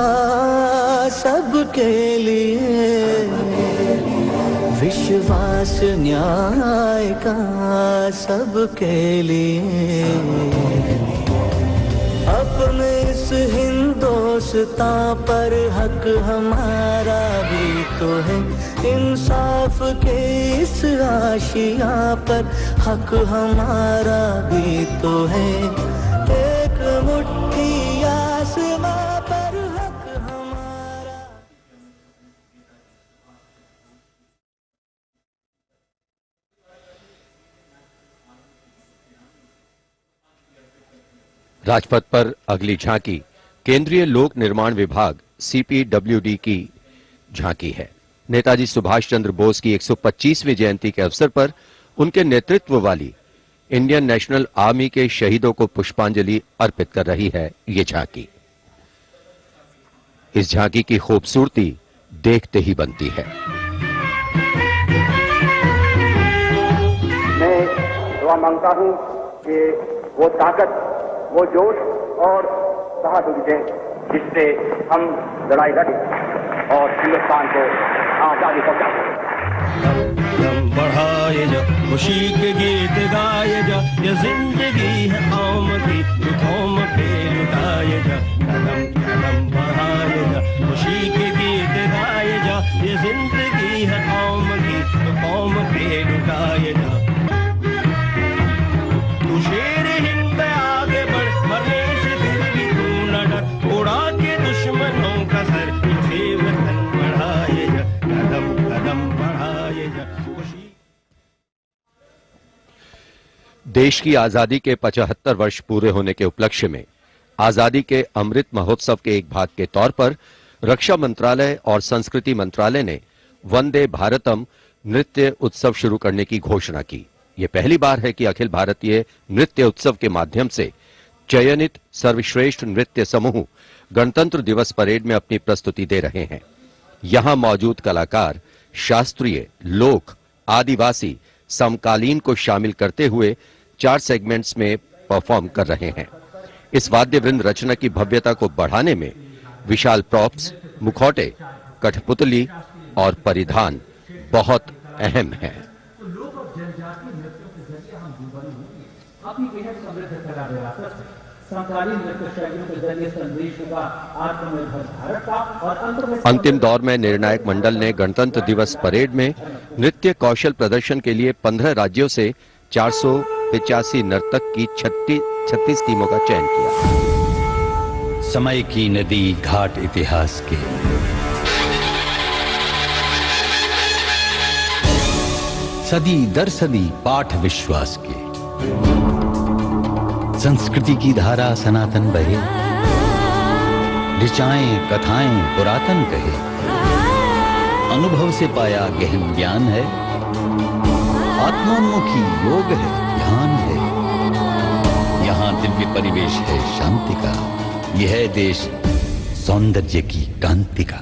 सबके लिए, विश्वास न्याय का सबके लिए। अपने इस हिंदुस्तान पर हक हमारा भी तो है, इंसाफ के इस आशिया पर हक हमारा भी तो है। एक मुट्ठी आसमां पर हक हमारा। राजपथ पर अगली झांकी केंद्रीय लोक निर्माण विभाग CPWD की झांकी है। नेताजी सुभाष चंद्र बोस की 125वीं जयंती के अवसर पर उनके नेतृत्व वाली इंडियन नेशनल आर्मी के शहीदों को पुष्पांजलि अर्पित कर रही है ये झांकी। इस झांकी की खूबसूरती देखते ही बनती है। मैं दुआ मांगता हूं कि वो ताकत, वो जोश और बहादुरी दें जिससे हम लड़ाई लड़ें और हिंदुस्तान को आजादी पहुंचाएं। कदम बढ़ाए जा, खुशी के गीत गाए जा, ये जिंदगी है कौम की, कौम पे लुटाए जा। कदम कदम बढ़ाए जा, खुशी के गीत गाए जा, ये जिंदगी है कौम की, कौम पे लुटाए जा। तू शेर हिंद आगे बढ़, मरने से फिर भी तू न डर, उड़ा के दुश्मनों का सर, तुझे वतन बढ़ाए जा। कदम कदम बढ़ाए जा। देश की आजादी के 75 वर्ष पूरे होने के उपलक्ष्य में आजादी के अमृत महोत्सव के एक भाग के तौर पर रक्षा मंत्रालय और संस्कृति मंत्रालय ने वंदे भारतम नृत्य उत्सव शुरू करने की घोषणा की। यह पहली बार है कि अखिल भारतीय नृत्य उत्सव के माध्यम से चयनित सर्वश्रेष्ठ नृत्य समूह गणतंत्र दिवस परेड में अपनी प्रस्तुति दे रहे हैं। यहां मौजूद कलाकार शास्त्रीय, लोक, आदिवासी, समकालीन को शामिल करते हुए 4 सेगमेंट्स में परफॉर्म कर रहे हैं। इस वाद्य वृंद रचना की भव्यता को बढ़ाने में विशाल प्रॉप्स, मुखौटे, कठपुतली और परिधान बहुत अहम हैं। अंतिम दौर में निर्णायक मंडल ने गणतंत्र दिवस परेड में नृत्य कौशल प्रदर्शन के लिए 15 राज्यों से 485 नर्तक की 36 टीमों का चयन किया। समय की नदी घाट इतिहास के, सदी दर सदी पाठ विश्वास के, संस्कृति की धारा सनातन बहे, ऋचाएं कथाएं पुरातन कहे, अनुभव से पाया गहन ज्ञान है, आत्मोन्मुखी योग है, ध्यान है, यहाँ दिव्य परिवेश है शांति का, यह है देश सौंदर्य की कांति का।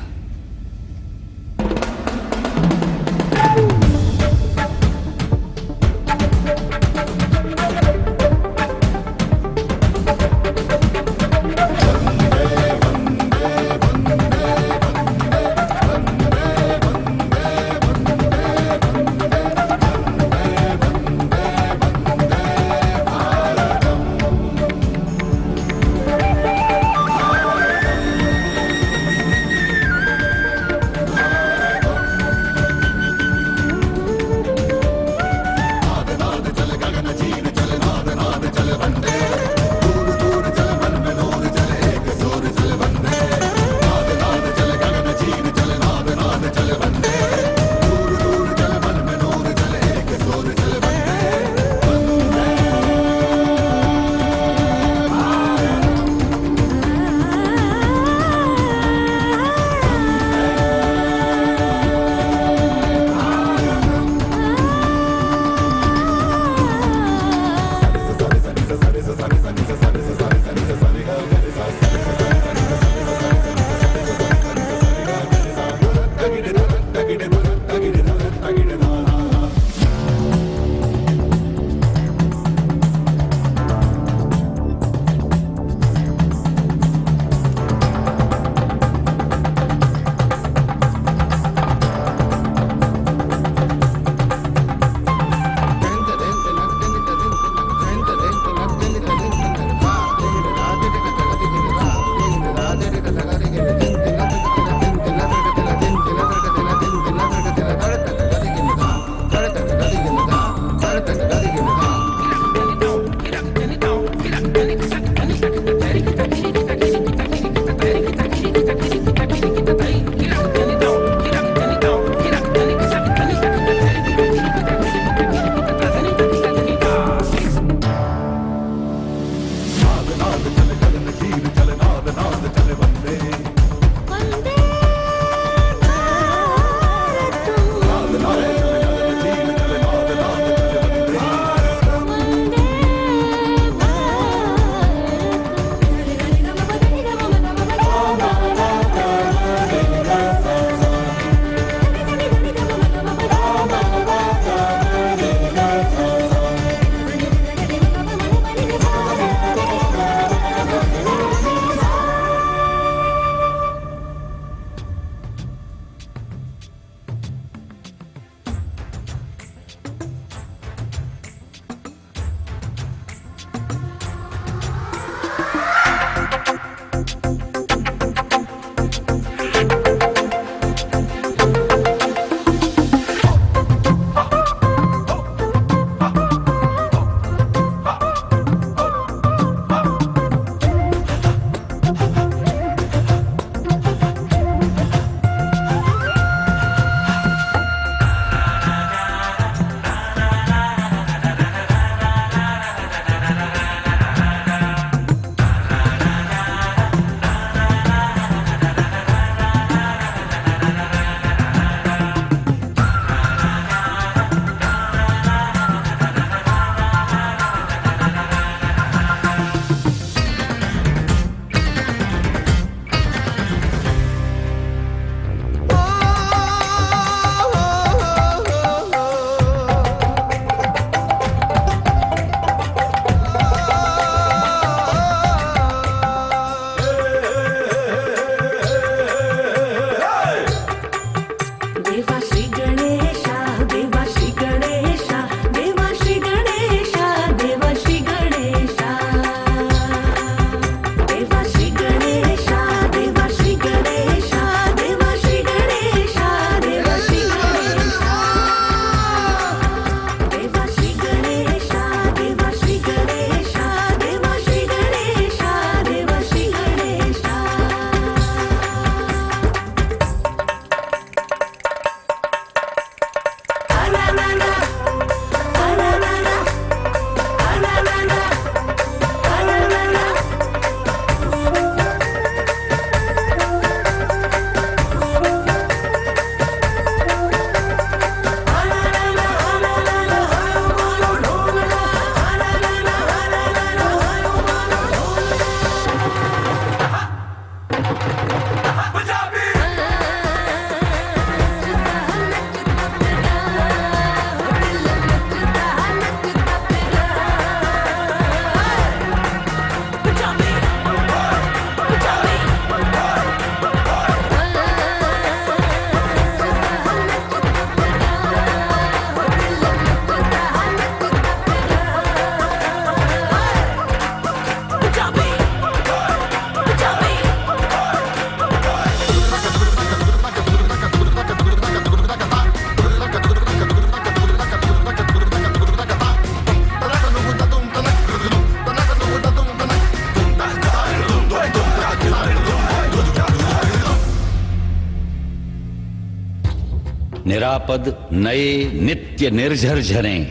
निरापद नए नित्य निर्झर झरें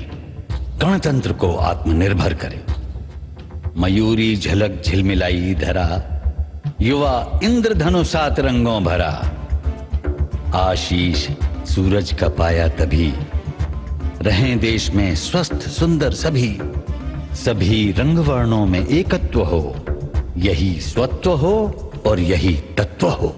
गणतंत्र को आत्मनिर्भर करें। मयूरी झलक झिलमिलाई धरा, युवा इंद्रधनुषात रंगों भरा। आशीष सूरज का पाया तभी, रहें देश में स्वस्थ सुंदर सभी। सभी रंग वर्णों में एकत्व हो, यही स्वत्व हो और यही तत्व हो।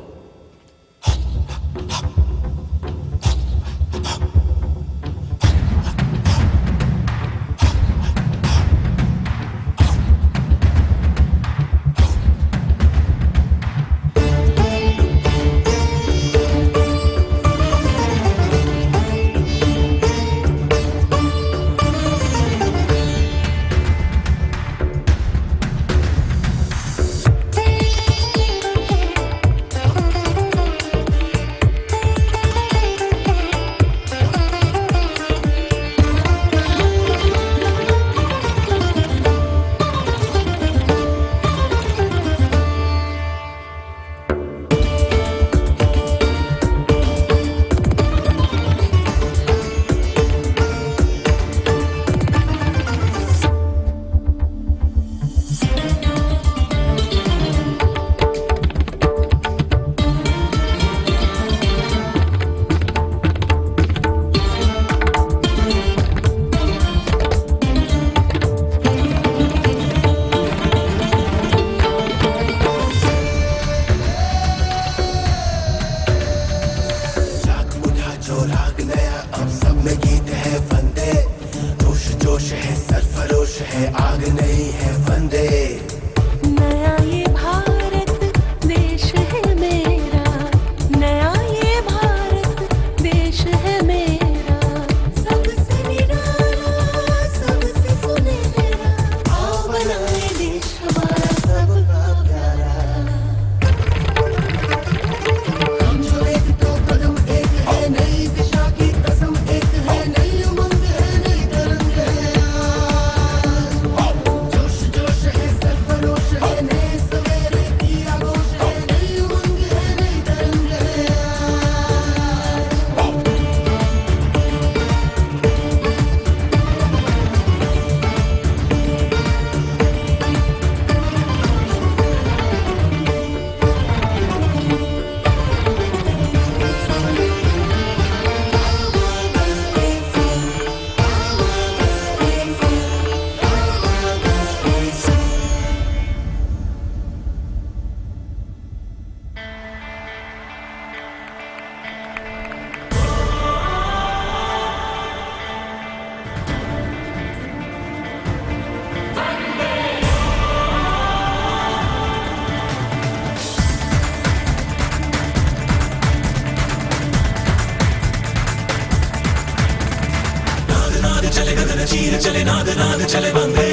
चीर चले नाद नाद चले बंदे,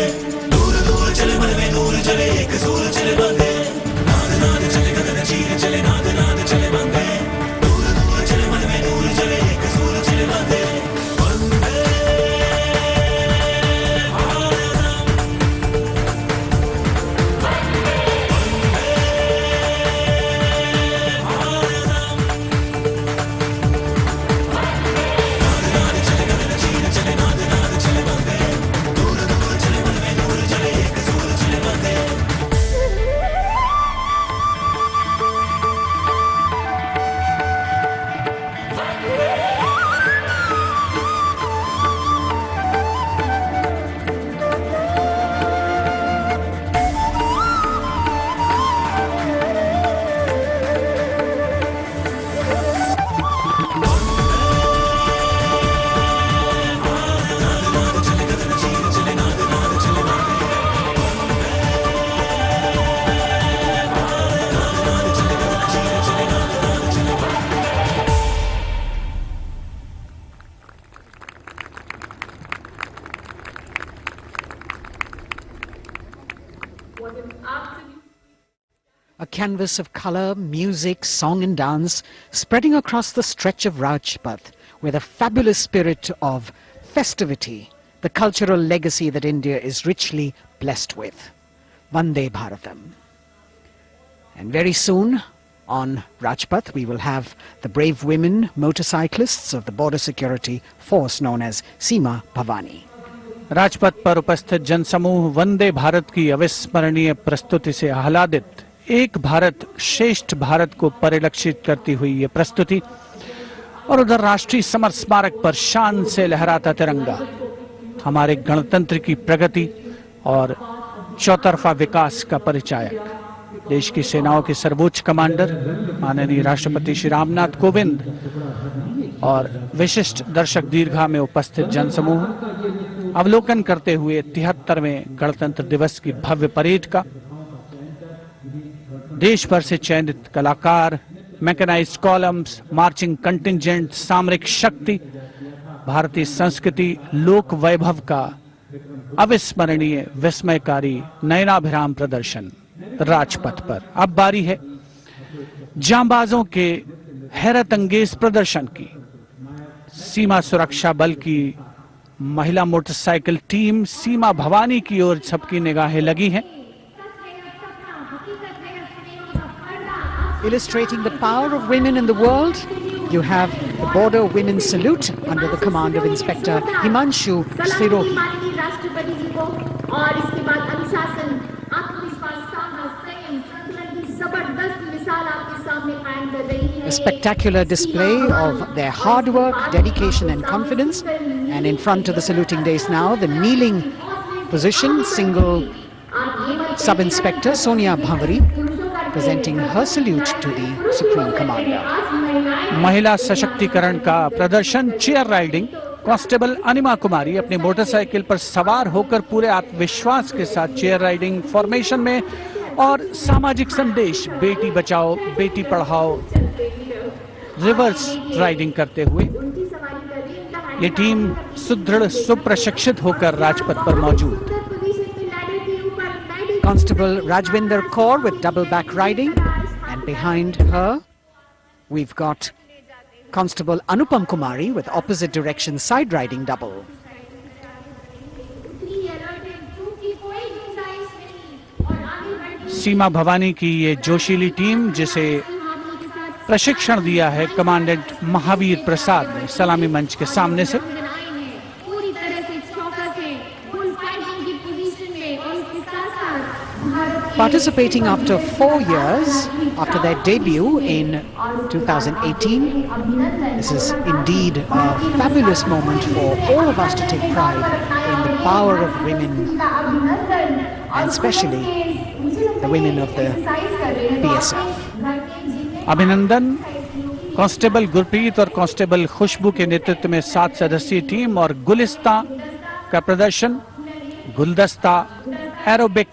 दूर दूर चले मन में नूर चले एक सूर चले बंदे। नाद नाद चले गगन चीर चले नाद नाद चले बंदे, दूर दूर चले मन में नूर चले एक सूर चले बंदे। A canvas of color, music, song and dance spreading across the stretch of Rajpath with a fabulous spirit of festivity, the cultural legacy that India is richly blessed with. Vande Bharatam. And very soon, On Rajpath, we will have the brave women motorcyclists of the border security force known as Seema Bhavani. Rajpath पर उपस्थित जनसमूह वंदे भारत की अविस्मरणीय प्रस्तुति से आह्लादित, एक भारत श्रेष्ठ भारत को परिलक्षित करती हुई ये प्रस्तुति, और उधर राष्ट्रीय समर स्मारक पर शान से लहराता तिरंगा हमारे गणतंत्र की प्रगति और चौतरफा विकास का परिचायक। देश की सेनाओं के सर्वोच्च कमांडर माननीय राष्ट्रपति श्री रामनाथ कोविंद और विशिष्ट दर्शक दीर्घा में उपस्थित जनसमूह अवलोकन करते हुए 73वें गणतंत्र दिवस की भव्य परेड का। देश भर से चयनित कलाकार, मैकेनाइज्ड कॉलम्स, मार्चिंग कंटिंजेंट, सामरिक शक्ति, भारतीय संस्कृति, लोक वैभव का अविस्मरणीय विस्मयकारी नयनाभिराम प्रदर्शन राजपथ पर। अब बारी है जांबाजों के हैरत अंगेज प्रदर्शन की। सीमा सुरक्षा बल की महिला मोटरसाइकिल टीम सीमा भवानी की ओर सबकी निगाहें लगी हैं। Illustrating the power of women in the world, you have the Border Women's Salute under the command of Inspector Himanshu Srirohi. A spectacular display of their hard work, dedication and confidence. And in front of the saluting days now, the kneeling position, single Sub-Inspector Sonia Bhavari presenting her salute to the Supreme Commander. महिला सशक्तिकरण का प्रदर्शन, chair riding. Constable अनिमा कुमारी अपनी motorcycle पर सवार होकर पूरे आत्मविश्वास के साथ चेयर राइडिंग फॉर्मेशन में और सामाजिक संदेश बेटी बचाओ बेटी पढ़ाओ रिवर्स राइडिंग करते हुए ये टीम सुदृढ़ सुप्रशिक्षित होकर राजपथ पर मौजूद। Constable Rajvinder Kaur with double back riding, and behind her we've got Constable Anupam Kumari with opposite direction side riding double. सीमा भवानी की ये जोशीली टीम जिसे प्रशिक्षण दिया है कमांडेंट महावीर प्रसाद ने सलामी मंच के सामने से। Participating after 4 years after their debut in 2018, this is indeed a fabulous moment for all of us to take pride in the power of women, and especially the women of the BSF. अभिनंदन। Constable Gurpreet और constable खुशबू के नेतृत्व में 7 सदस्यीय team और गुलिस्ता का प्रदर्शन, गुलदस्ता, एरोबिक,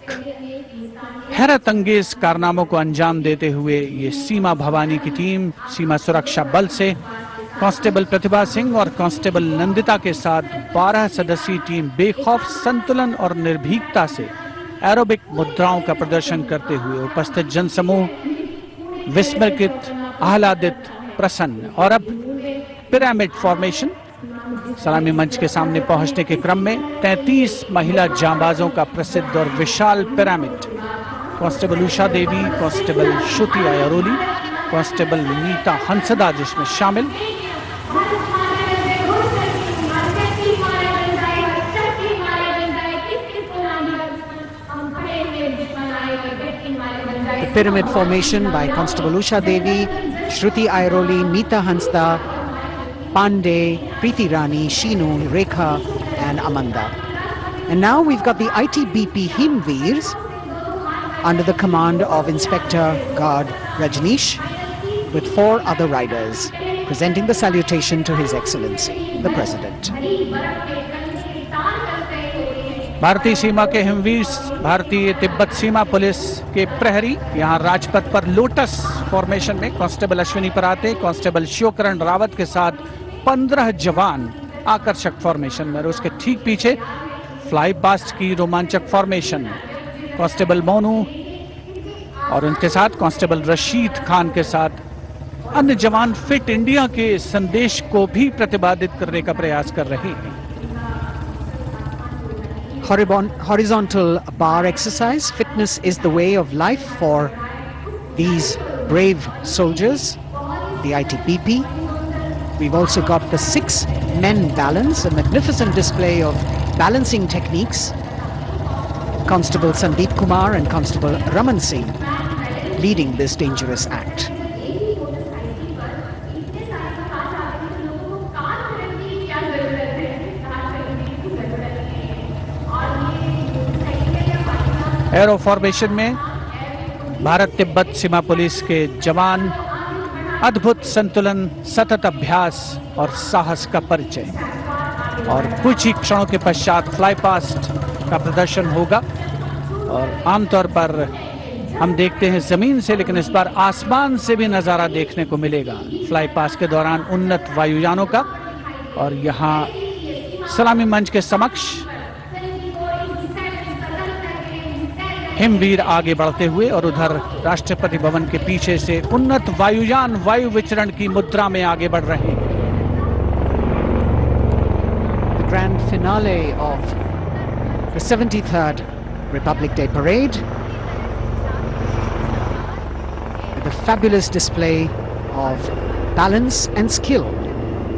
हैरत अंगेज कारनामों को अंजाम देते हुए ये सीमा भवानी की टीम सीमा सुरक्षा बल से कांस्टेबल प्रतिभा सिंह और कांस्टेबल नंदिता के साथ 12 सदस्यीय टीम बेखौफ संतुलन और निर्भीकता से एरोबिक मुद्राओं का प्रदर्शन करते हुए उपस्थित जनसमूह विस्मृत, आह्लादित, प्रसन्न। और अब पिरामिड फॉर्मेशन। सलामी मंच के सामने पहुंचने के क्रम में 33 महिला जांबाजों का प्रसिद्ध और विशाल पिरामिड, कांस्टेबल उषा देवी, कांस्टेबल श्रुति आयरोली, कांस्टेबल नीता हंसदा जिसमें शामिल। The pyramid formation by Constable Usha Devi, Shruti Airoli, Neeta Hansda, Pandey, Preeti Rani, Sheenu, Rekha and Amanda. And now we've got the ITBP Himveers under the command of Inspector Guard Rajneesh with 4 other riders presenting the salutation to His Excellency, the President. भारतीय सीमा के हिमवीर, भारतीय तिब्बत सीमा police के प्रहरी यहाँ राजपथ पर lotus formation में constable Ashwini पराते, constable Shivkaran Rawat के साथ 15 जवान आकर्षक फॉर्मेशन में, और उसके ठीक पीछे फ्लाई पास्ट की रोमांचक फॉर्मेशन, कांस्टेबल मोनू और उनके साथ कांस्टेबल रशीद खान के साथ अन्य जवान फिट इंडिया के संदेश को भी प्रतिपादित करने का प्रयास कर रहे हैं। Horizontal bar exercise. Fitness is the way of life for these brave soldiers, the ITBP. We've also got the 6 men balance, a magnificent display of balancing techniques. Constable Sandeep Kumar and Constable Raman Singh leading this dangerous act. Arrow formation में भारत तिब्बत सीमा police के जवान अद्भुत संतुलन, सतत अभ्यास और साहस का परिचय। और कुछ ही क्षणों के पश्चात फ्लाई पास्ट का प्रदर्शन होगा। और आमतौर पर हम देखते हैं जमीन से, लेकिन इस बार आसमान से भी नजारा देखने को मिलेगा फ्लाई पास्ट के दौरान उन्नत वायुयानों का। और यहाँ सलामी मंच के समक्ष हिमवीर आगे बढ़ते हुए और उधर राष्ट्रपति भवन के पीछे से उन्नत वायुयान वायु विचरण की मुद्रा में आगे बढ़ रहे हैं। The grand finale of the 73rd Republic Day Parade with a fabulous display of balance and skill.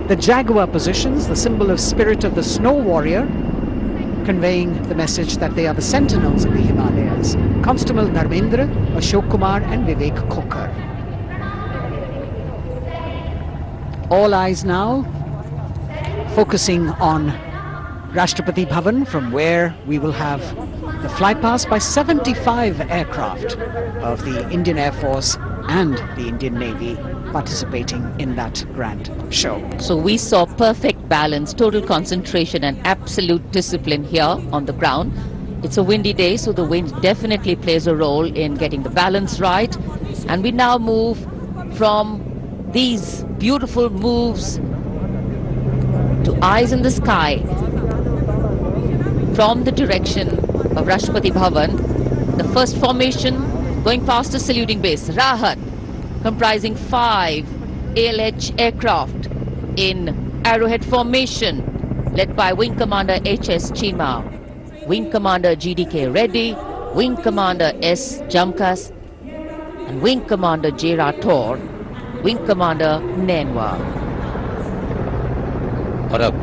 The Jaguar positions, the symbol of spirit of the snow warrior, conveying the message that they are the sentinels of the Himalayas. Constable Dharmendra, Ashok Kumar and Vivek Khokar. All eyes now focusing on Rashtrapati Bhavan, from where we will have the flypast by 75 aircraft of the Indian Air Force and the Indian Navy participating in that grand show. So we saw perfect balance, total concentration and absolute discipline here on the ground. It's a windy day, so the wind definitely plays a role in getting the balance right. And we now move from these beautiful moves to eyes in the sky from the direction of Rashtrapati Bhavan. The first formation going past the saluting base, Rahat, comprising 5 ALH aircraft in arrowhead formation, led by Wing Commander H.S. Chima, Wing Commander G.D.K. Reddy, Wing Commander S. Jamkas, and Wing Commander J. Rathore, Wing Commander Nenwa. और अब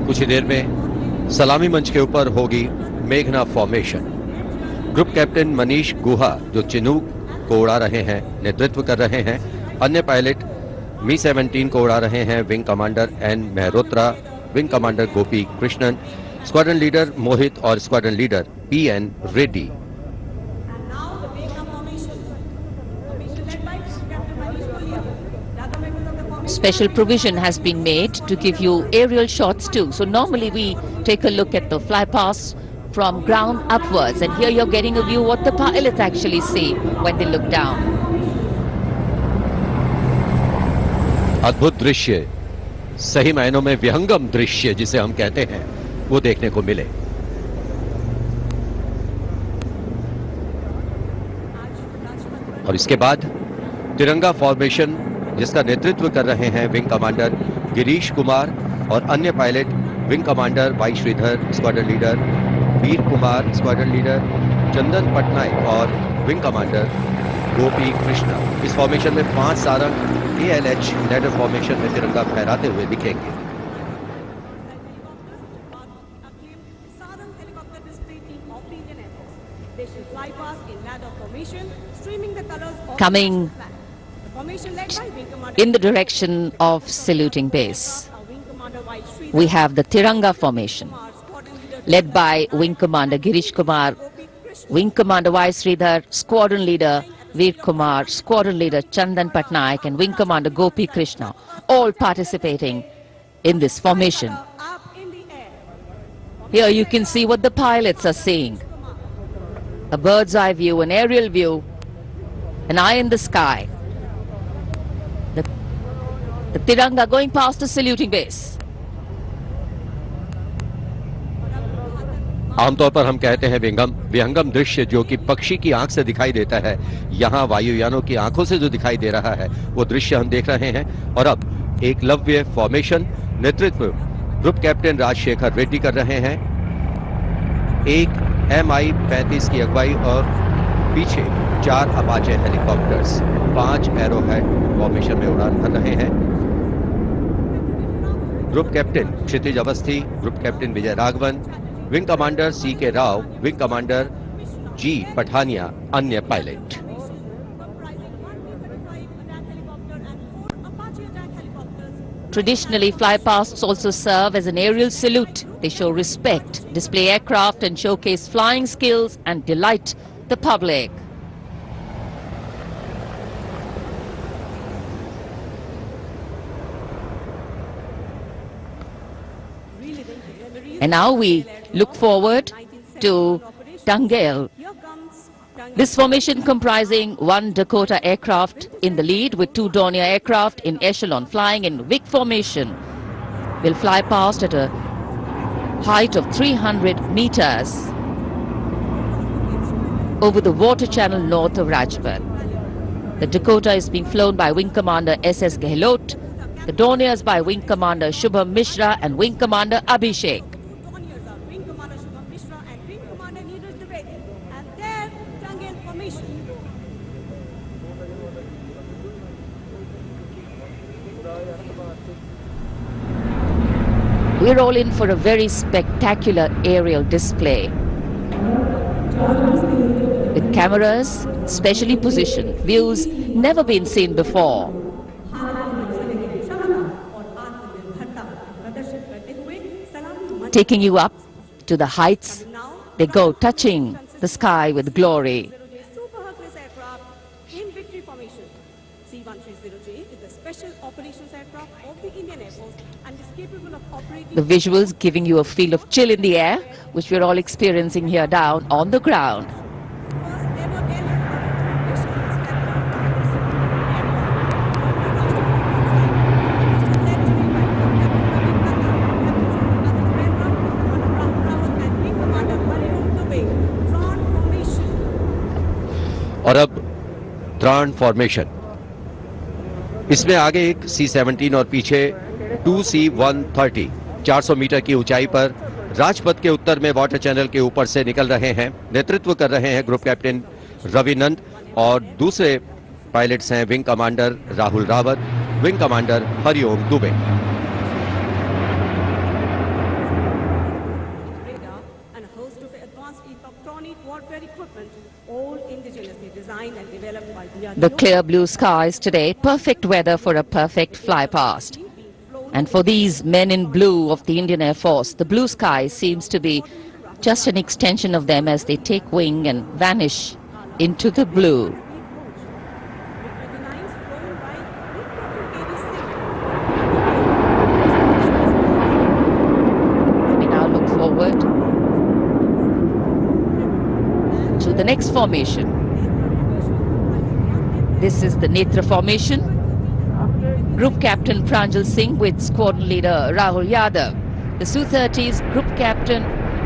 कुछ ही देर में सलामी मंच के ऊपर होगी मेघना फॉर्मेशन। ग्रुप कैप्टन मनीष गुहा, जो चिनूक को उड़ा रहे हैं, नेतृत्व कर रहे हैं। अन्य पायलट मी-17 को उड़ा रहे हैं wing commander N Mehrotra, wing commander Gopi Krishnan, squadron leader Mohit और squadron leader P N. Reddy. Special provision has been made to give you aerial shots too. So normally we take a look at the fly pass from ground upwards, and here you're getting a view what the pilots actually see when they look down. अद्भुत दृश्य, सही मायनों में विहंगम दृश्य जिसे हम कहते हैं, वो देखने को मिले। और इसके बाद तिरंगा फॉर्मेशन, जिसका नेतृत्व कर रहे हैं विंग कमांडर गिरीश कुमार और अन्य pilot wing commander Y Sridhar, squadron leader Veer Kumar, squadron leader Chandan Patnaik और विंग कमांडर गोपी कृष्णा। इस फॉर्मेशन में 5 सारंग ALH नेट्रा फॉर्मेशन में तिरंगा फहराते हुए दिखेंगे। Coming in the direction of saluting base, we have the Tiranga formation, led by Wing Commander Girish Kumar, Wing Commander Y. Sridhar, Squadron Leader Veer Kumar, Squadron Leader Chandan Patnaik and Wing Commander Gopi Krishna, all participating in this formation. Here you can see what the pilots are seeing. A bird's eye view, an aerial view, an eye in the sky. The Tiranga going past the saluting base. आमतौर पर हम कहते हैं विहंगम दृश्य, जो कि पक्षी की आंख से दिखाई देता है। यहाँ वायुयानों की आंखों से जो दिखाई दे रहा है, वो दृश्य हम देख रहे हैं। और अब एकलव्य फॉर्मेशन, नेतृत्व ग्रुप कैप्टन राजशेखर रेड्डी कर रहे हैं। एक MI-35 की अगुवाई और पीछे 4 अपाचे हेलीकॉप्टर्स 5 एरोहेड फॉर्मेशन में उड़ान भर रहे हैं। Group captain Kshitij Awasthi, group captain Vijay Raghavan, wing commander C.K. Rao, wing commander G. Pathania, अन्य pilot. Traditionally, flypasts also serve as an aerial salute. They show respect, display aircraft and showcase flying skills and delight the public. And now we look forward to Tangel. This formation comprising 1 Dakota aircraft in the lead with 2 Dornier aircraft in echelon flying in Vic formation will fly past at a height of 300 meters over the water channel north of Rajpath. The Dakota is being flown by Wing Commander S.S. Gehlot, the Dorniers by Wing Commander Shubham Mishra and Wing Commander Abhishek. We're all in for a very spectacular aerial display with cameras specially positioned, views never been seen before. Taking you up to the heights, they go, touching the sky with glory. In victory formation, C-130J is the special operations aircraft of the Indian Air Force and is capable of operating... The visuals giving you a feel of chill in the air, which we're all experiencing here down on the ground. और अब त्राण formation, इसमें आगे एक C-17 और पीछे 2 C-130 400 metre की ऊंचाई पर राजपथ के उत्तर में वाटर चैनल के ऊपर से निकल रहे हैं। नेतृत्व कर रहे हैं ग्रुप कैप्टन रविनंद और दूसरे पायलट्स हैं wing commander Rahul Rawat, wing commander Hariom Dubey. The clear blue skies today, perfect weather for a perfect fly past. And for these men in blue of the Indian Air Force, the blue sky seems to be just an extension of them as they take wing and vanish into the blue. We now look forward to the next formation. This is the Netra Formation. Group Captain Pranjal Singh with Squadron Leader Rahul Yadav. The Su-30's Group Captain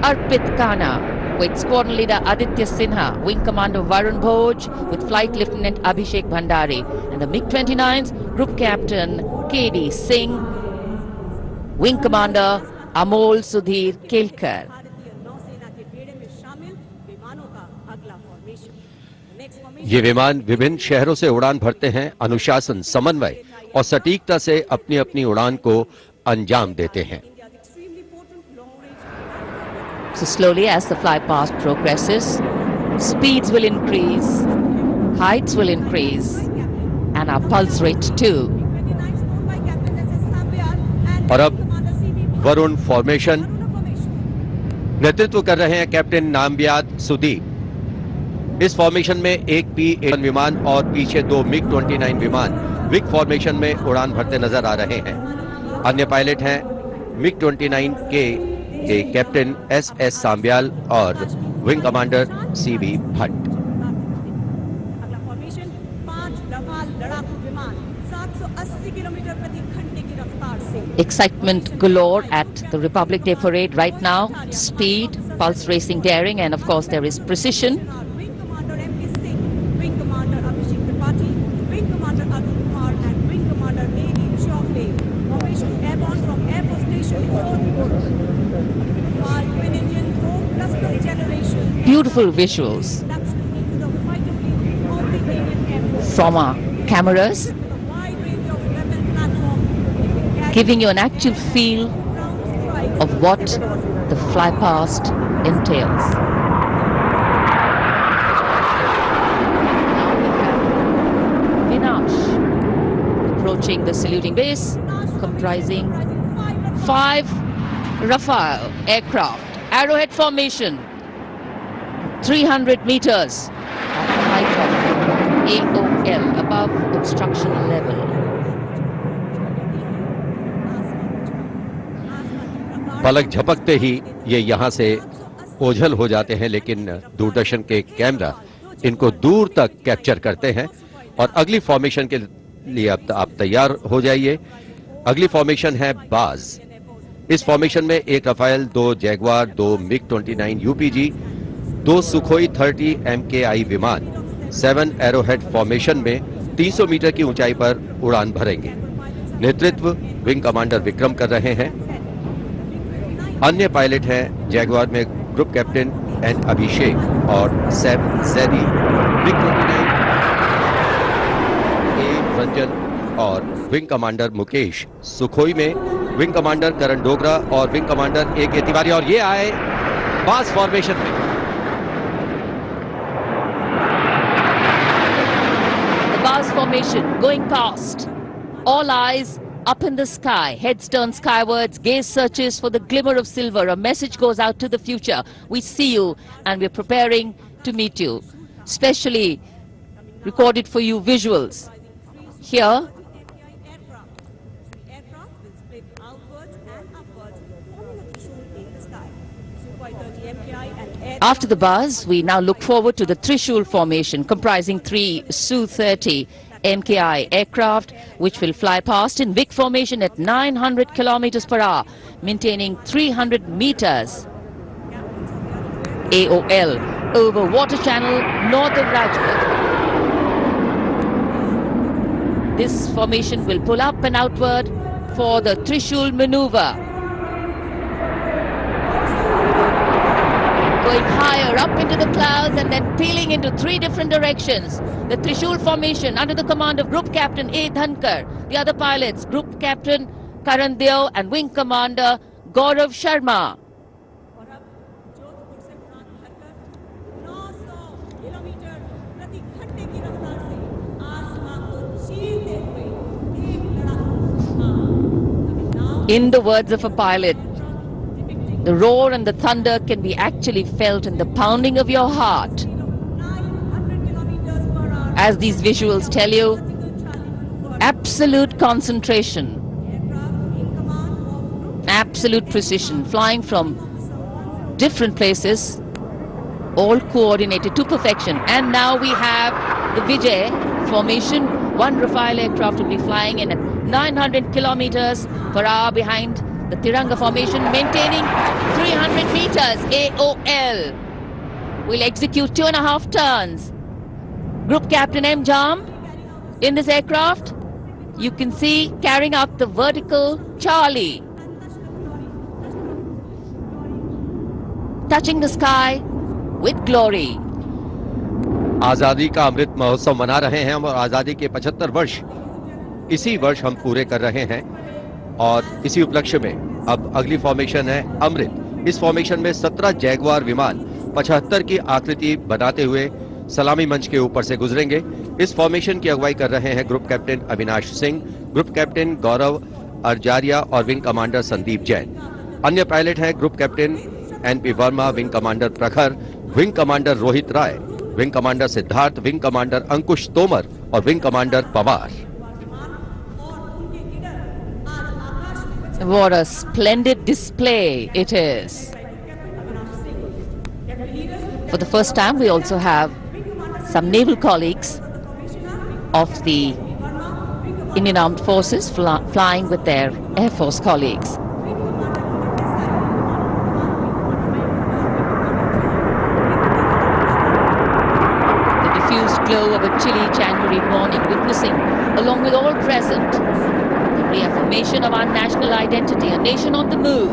Arpit Khanna with Squadron Leader Aditya Sinha. Wing Commander Varun Bhoj with Flight Lieutenant Abhishek Bhandari. And the MiG-29's Group Captain K.D. Singh. Wing Commander Amol Sudhir Kelkar. ये विमान विभिन्न शहरों से उड़ान भरते हैं, अनुशासन, समन्वय और सटीकता से अपनी अपनी उड़ान को अंजाम देते हैं। So slowly as the fly past progresses, speeds will increase, heights will increase, and our pulse rate too. और अब वरुण फॉर्मेशन, नेतृत्व कर रहे हैं कैप्टन नामबियाद सुदीप। इस फॉर्मेशन में एक P-81 विमान और पीछे 2 MiG-29 विमान विग फॉर्मेशन में उड़ान भरते नजर आ रहे हैं। अन्य पायलट हैं MiG-29 के कैप्टन S.S. सांब्याल और wing commander C.B. Bhatt. Excitement galore at the Republic Day parade right now. Speed, pulse racing, daring, and of course there is precision. Beautiful visuals. from our cameras, giving you an actual feel of what the fly past entails. Now we have Vinash approaching the saluting base, comprising 5 Rafale aircraft, arrowhead formation, 300 meters at the height of AOL, above obstruction level. पलक झपकते ही ये यहां से ओझल हो जाते हैं, लेकिन दूरदर्शन के कैमरा इनको दूर तक कैप्चर करते हैं। और अगली फॉर्मेशन के लिए अब आप तैयार हो जाइए। अगली फॉर्मेशन है बाज। इस फॉर्मेशन में 1 Rafale, 2 Jaguar, 2 MiG 29 UPG, 2 Sukhoi 30 MKI विमान 7 एरोहेड फॉर्मेशन में 300 मीटर की ऊंचाई पर उड़ान भरेंगे। नेतृत्व विंग कमांडर विक्रम कर रहे हैं। अन्य पायलट हैं जैगवार में ग्रुप कैप्टन एन अभिषेक और सैम जैदी, मिग 29 ए रंजन और विंग कमांडर मुकेश, सुखोई में विंग कमांडर करण डोगरा और विंग कमांडर ए के तिवारी। और ये आए बास फॉर्मेशन में। The Bas formation going past. All eyes up in the sky, heads turned skywards, gaze searches for the glimmer of silver. A message goes out to the future. We see you and we're preparing to meet you. Specially recorded for you visuals. Here, after the buzz, we now look forward to the Trishul formation, comprising 3 Su-30 MKI aircraft, which will fly past in big formation at 900 kilometers per hour, maintaining 300 meters AOL over water channel north of Rajput. This formation will pull up and outward for the Trishul maneuver. Going higher up into the clouds and then peeling into 3 different directions. The Trishul formation under the command of Group Captain A. Dhankar. The other pilots, Group Captain Karan Deo and Wing Commander Gaurav Sharma. In the words of a pilot, the roar and the thunder can be actually felt in the pounding of your heart. As these visuals tell you, absolute concentration, absolute precision, flying from different places, all coordinated to perfection. And now we have the Vijay formation. 1 Rafale aircraft will be flying in at 900 kilometers per hour behind the Tiranga formation, maintaining 300 meters AOL. Will execute 2.5 turns. Group Captain M. Jam in this aircraft, you can see carrying out the vertical Charlie, touching the sky with glory. आजादी का अमृत महोत्सव मना रहे हैं हम, और आजादी के 75 वर्ष इसी वर्ष हम पूरे कर रहे हैं। और इसी उपलक्ष्य में अब अगली फॉर्मेशन है अमृत। इस फॉर्मेशन में 17 जैगवार विमान 75 की आकृति बनाते हुए सलामी मंच के ऊपर से गुजरेंगे। इस फॉर्मेशन की अगुवाई कर रहे हैं group captain Avinash Singh, group captain Gaurav Arjaria और विंग कमांडर संदीप जैन। अन्य पायलट हैं group captain N P Verma, wing commander Prakhar, wing commander Rohit Rai, wing commander Siddharth, wing commander Ankush Tomar और wing commander Pawar. What a splendid display it is. For the first time, we also have some naval colleagues of the Indian Armed Forces flying with their Air Force colleagues. The diffused glow of a chilly January morning, witnessing, along with all present, the reaffirmation of our national identity, a nation on the move,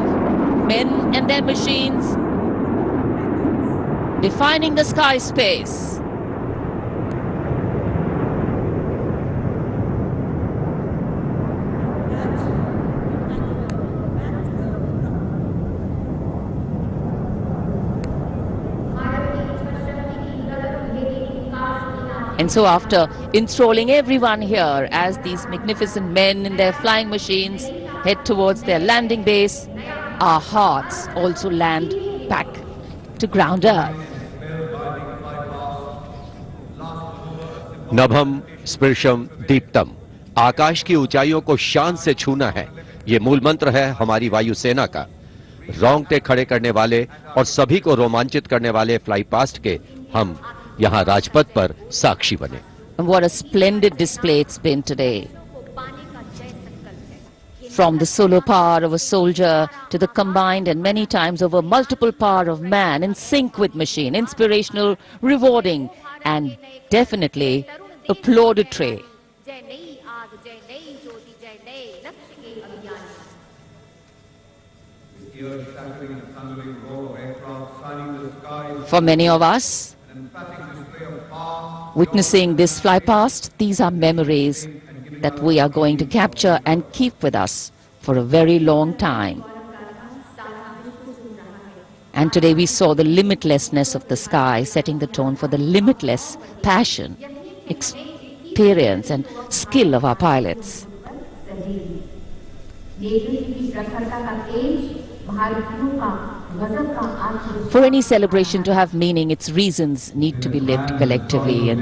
men and their machines, defining the sky space. And so after enthralling everyone here as these magnificent men in their flying machines head towards their landing base, our hearts also land back to ground earth. नभम स्पर्शम Deeptam, आकाश की ऊंचाइयों को शान से छूना है, ये मूल मंत्र है हमारी वायुसेना का। रोंगटे खड़े करने वाले और सभी को रोमांचित करने वाले फ्लाई पास्ट के हम यहां राजपथ पर साक्षी बने। And what a splendid display it's been today. From the solo power of a soldier to the combined and many times over multiple power of man in sync with machine, inspirational, rewarding, and definitely applaudatory. For many of us, witnessing this fly past, these are memories that we are going to capture and keep with us for a very long time. And today we saw the limitlessness of the sky, setting the tone for the limitless passion, experience and skill of our pilots. For any celebration to have meaning, its reasons need to be lived collectively, and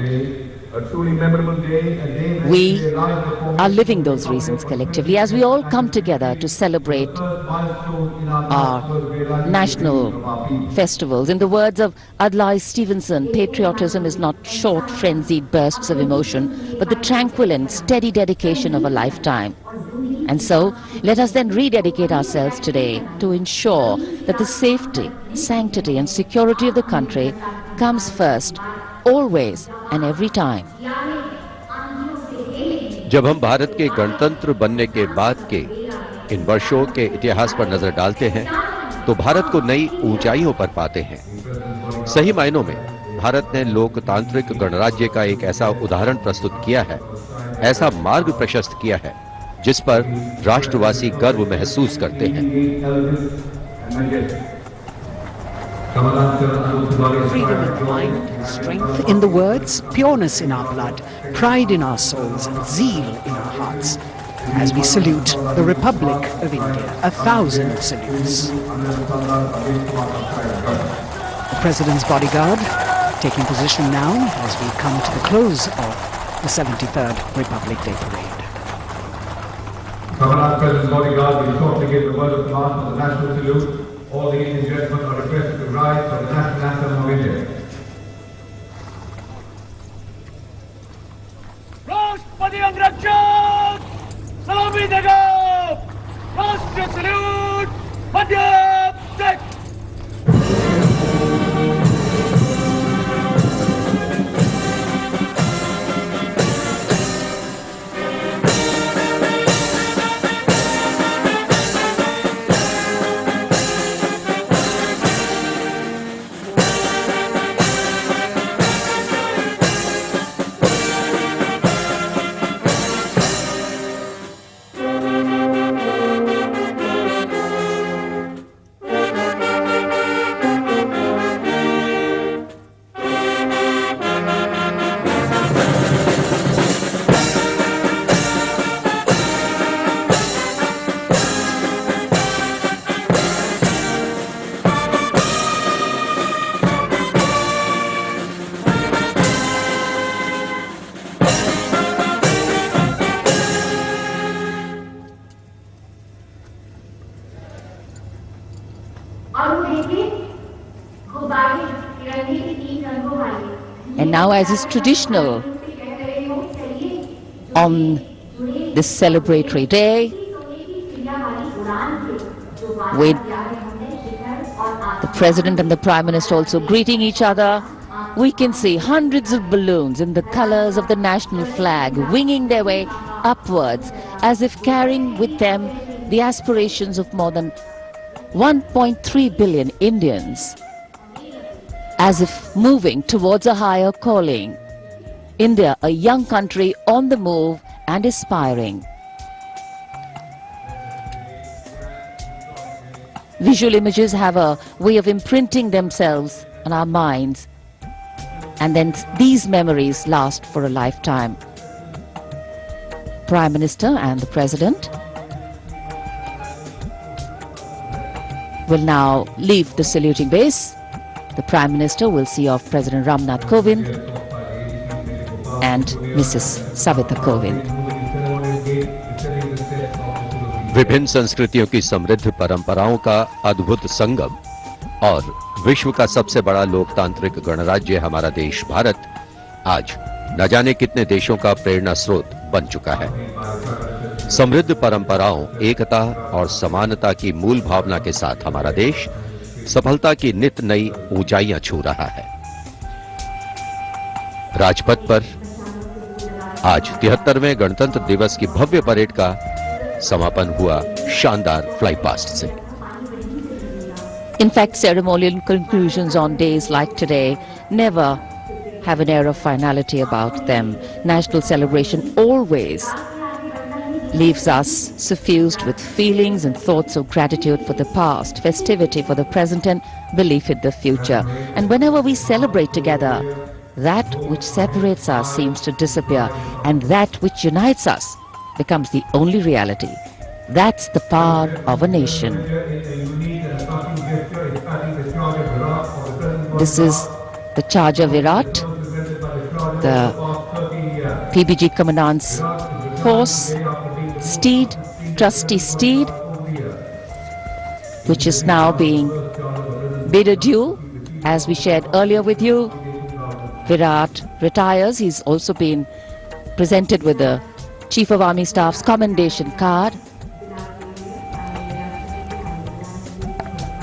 we are living those reasons collectively as we all come together to celebrate our national festivals. In the words of Adlai Stevenson, patriotism is not short, frenzied bursts of emotion, but the tranquil and steady dedication of a lifetime. And so, let us then rededicate ourselves today to ensure that the safety, sanctity and security of the country comes first, always and every time. जब हम भारत के गणतंत्र बनने के बाद के इन वर्षों के इतिहास पर नजर डालते हैं, तो भारत को नई ऊंचाइयों पर पाते हैं। सही मायनों में भारत ने लोकतांत्रिक गणराज्य का एक ऐसा उदाहरण प्रस्तुत किया है, ऐसा मार्ग प्रशस्त किया है, जिस पर राष्ट्रवासी गर्व महसूस करते हैं। Freedom in mind, strength in the words, pureness in our blood, pride in our souls, and zeal in our hearts. As we salute the Republic of India, 1,000 salutes. The President's bodyguard taking position now as we come to the close of the 73rd Republic Day Parade. Governor President's bodyguard will shortly give the word of command for the national salute. All the Indian gentlemen are requested to rise for the national anthem of India. राष्ट्रपति अंगरक्षक सलामी देगा। राष्ट्रीय salute Madhya Pradesh. And now, as is traditional on this celebratory day, with the President and the Prime Minister also greeting each other, we can see hundreds of balloons in the colors of the national flag winging their way upwards, as if carrying with them the aspirations of more than 1.3 billion Indians, as if moving towards a higher calling. India, a young country on the move and aspiring. Visual images have a way of imprinting themselves on our minds And then these memories last for a lifetime. Prime Minister and the President will now leave the saluting base. The Prime Minister will see off President Ramnath Kovind and Mrs. Savita Kovind. विभिन्न संस्कृतियों की समृद्ध परंपराओं का अद्भुत संगम और विश्व का सबसे बड़ा लोकतांत्रिक गणराज्य हमारा देश भारत आज न जाने कितने देशों का प्रेरणा स्रोत बन चुका है। समृद्ध परंपराओं, एकता और समानता की मूल भावना के साथ हमारा देश सफलता की नित नई ऊंचाइयां छू रहा है। राजपथ पर आज 73वें गणतंत्र दिवस की भव्य परेड का समापन हुआ शानदार फ्लाई पास्ट से। In fact, ceremonial conclusions on days like today never have an air of finality about them. National celebration always leaves us suffused with feelings and thoughts of gratitude for the past, festivity for the present and belief in the future. And whenever we celebrate together, that which separates us seems to disappear, and that which unites us becomes the only reality. That's the power of a nation. This is the Charger Virat, the PBG Commandant's horse, steed, trusty steed, which is now being bid adieu. As we shared earlier with you, Virat retires. He's also been presented with the Chief of Army Staff's commendation card.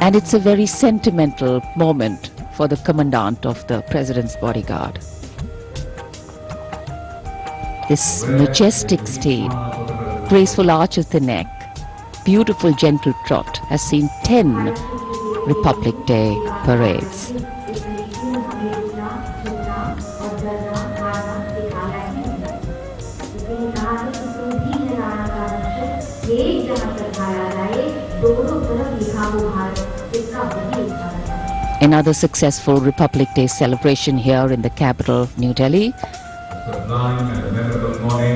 And it's a very sentimental moment for the commandant of the President's bodyguard. This majestic steed, graceful arch of the neck, beautiful gentle trot has seen 10 Republic Day parades. Another successful Republic Day celebration here in the capital, New Delhi.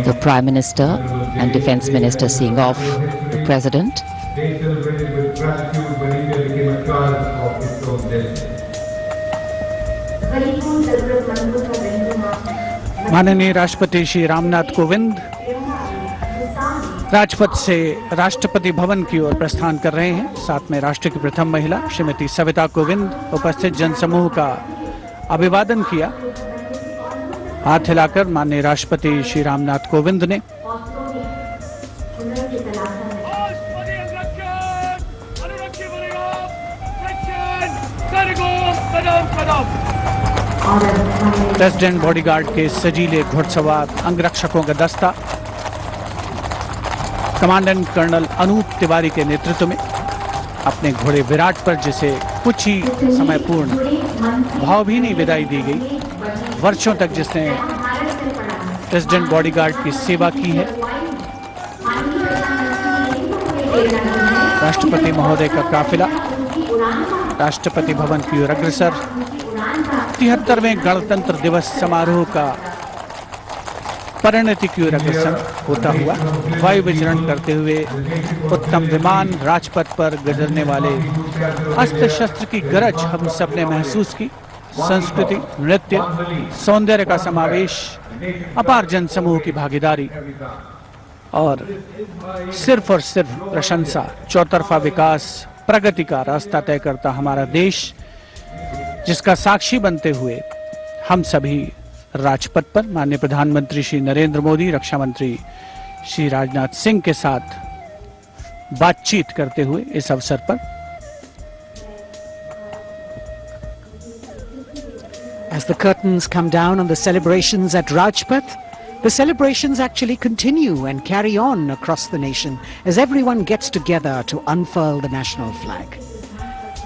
The Prime Minister and Defence Minister seeing off the President. माननीय राष्ट्रपति श्री रामनाथ कोविंद राजपथ से राष्ट्रपति भवन की ओर प्रस्थान कर रहे हैं। साथ में राष्ट्र की प्रथम महिला श्रीमती सविता कोविंद उपस्थित जनसमूह का अभिवादन किया। हाथ हिलाकर माननीय राष्ट्रपति श्री रामनाथ कोविंद ने प्रेसिडेंट बॉडीगार्ड के सजीले घुड़सवार अंगरक्षकों का दस्ता कमांडेंट कर्नल अनूप तिवारी के नेतृत्व में अपने घोड़े विराट पर, जिसे कुछ ही समय पूर्ण भावभीनी विदाई दी गई। वर्षों तक जिसने प्रेसिडेंट बॉडीगार्ड की सेवा की है, राष्ट्रपति महोदय का काफिला राष्ट्रपति भवन की ओर अग्रसर 73वें गणतंत्र दिवस समारोह का परिणति की ओर अग्रसर होता हुआ वायु विचरण करते हुए उत्तम विमान राजपथ पर गुजरने वाले अस्त्र शस्त्र की गरज हम सब ने महसूस की। संस्कृति, नृत्य, सौंदर्य का समावेश, अपार जनसमूह की भागीदारी और सिर्फ प्रशंसा, चौतरफा विकास, प्रगति का रास्ता तय करता हमारा देश, जिसका साक्षी बनते हुए हम सभी राजपथ पर माननीय प्रधानमंत्री श्री नरेंद्र मोदी, रक्षा मंत्री श्री राजनाथ सिंह के साथ बातचीत करते हुए इस अवसर पर As the curtains come down on the celebrations at Rajpath, the celebrations actually continue and carry on across the nation as everyone gets together to unfurl the national flag.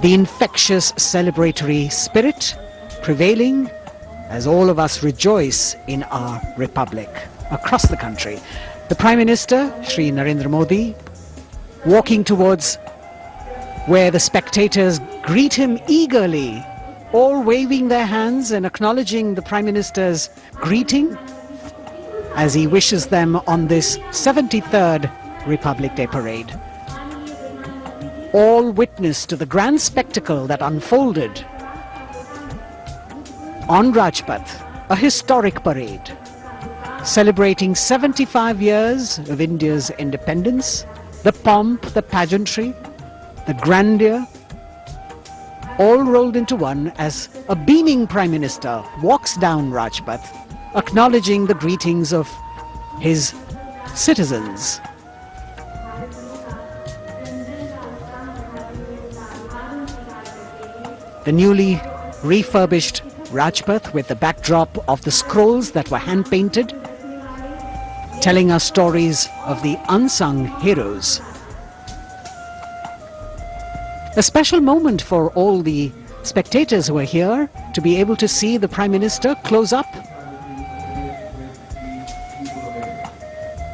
The infectious celebratory spirit prevailing as all of us rejoice in our republic across the country. The Prime Minister, Shri Narendra Modi, walking towards where the spectators greet him eagerly all waving their hands and acknowledging the Prime Minister's greeting as he wishes them on this 73rd Republic Day parade. All witness to the grand spectacle that unfolded on Rajpath, a historic parade celebrating 75 years of India's independence, the pomp, the pageantry, the grandeur, all rolled into one as a beaming Prime Minister walks down Rajpath, acknowledging the greetings of his citizens. The newly refurbished Rajpath, with the backdrop of the scrolls that were hand-painted, telling us stories of the unsung heroes. A special moment for all the spectators who are here to be able to see the Prime Minister close up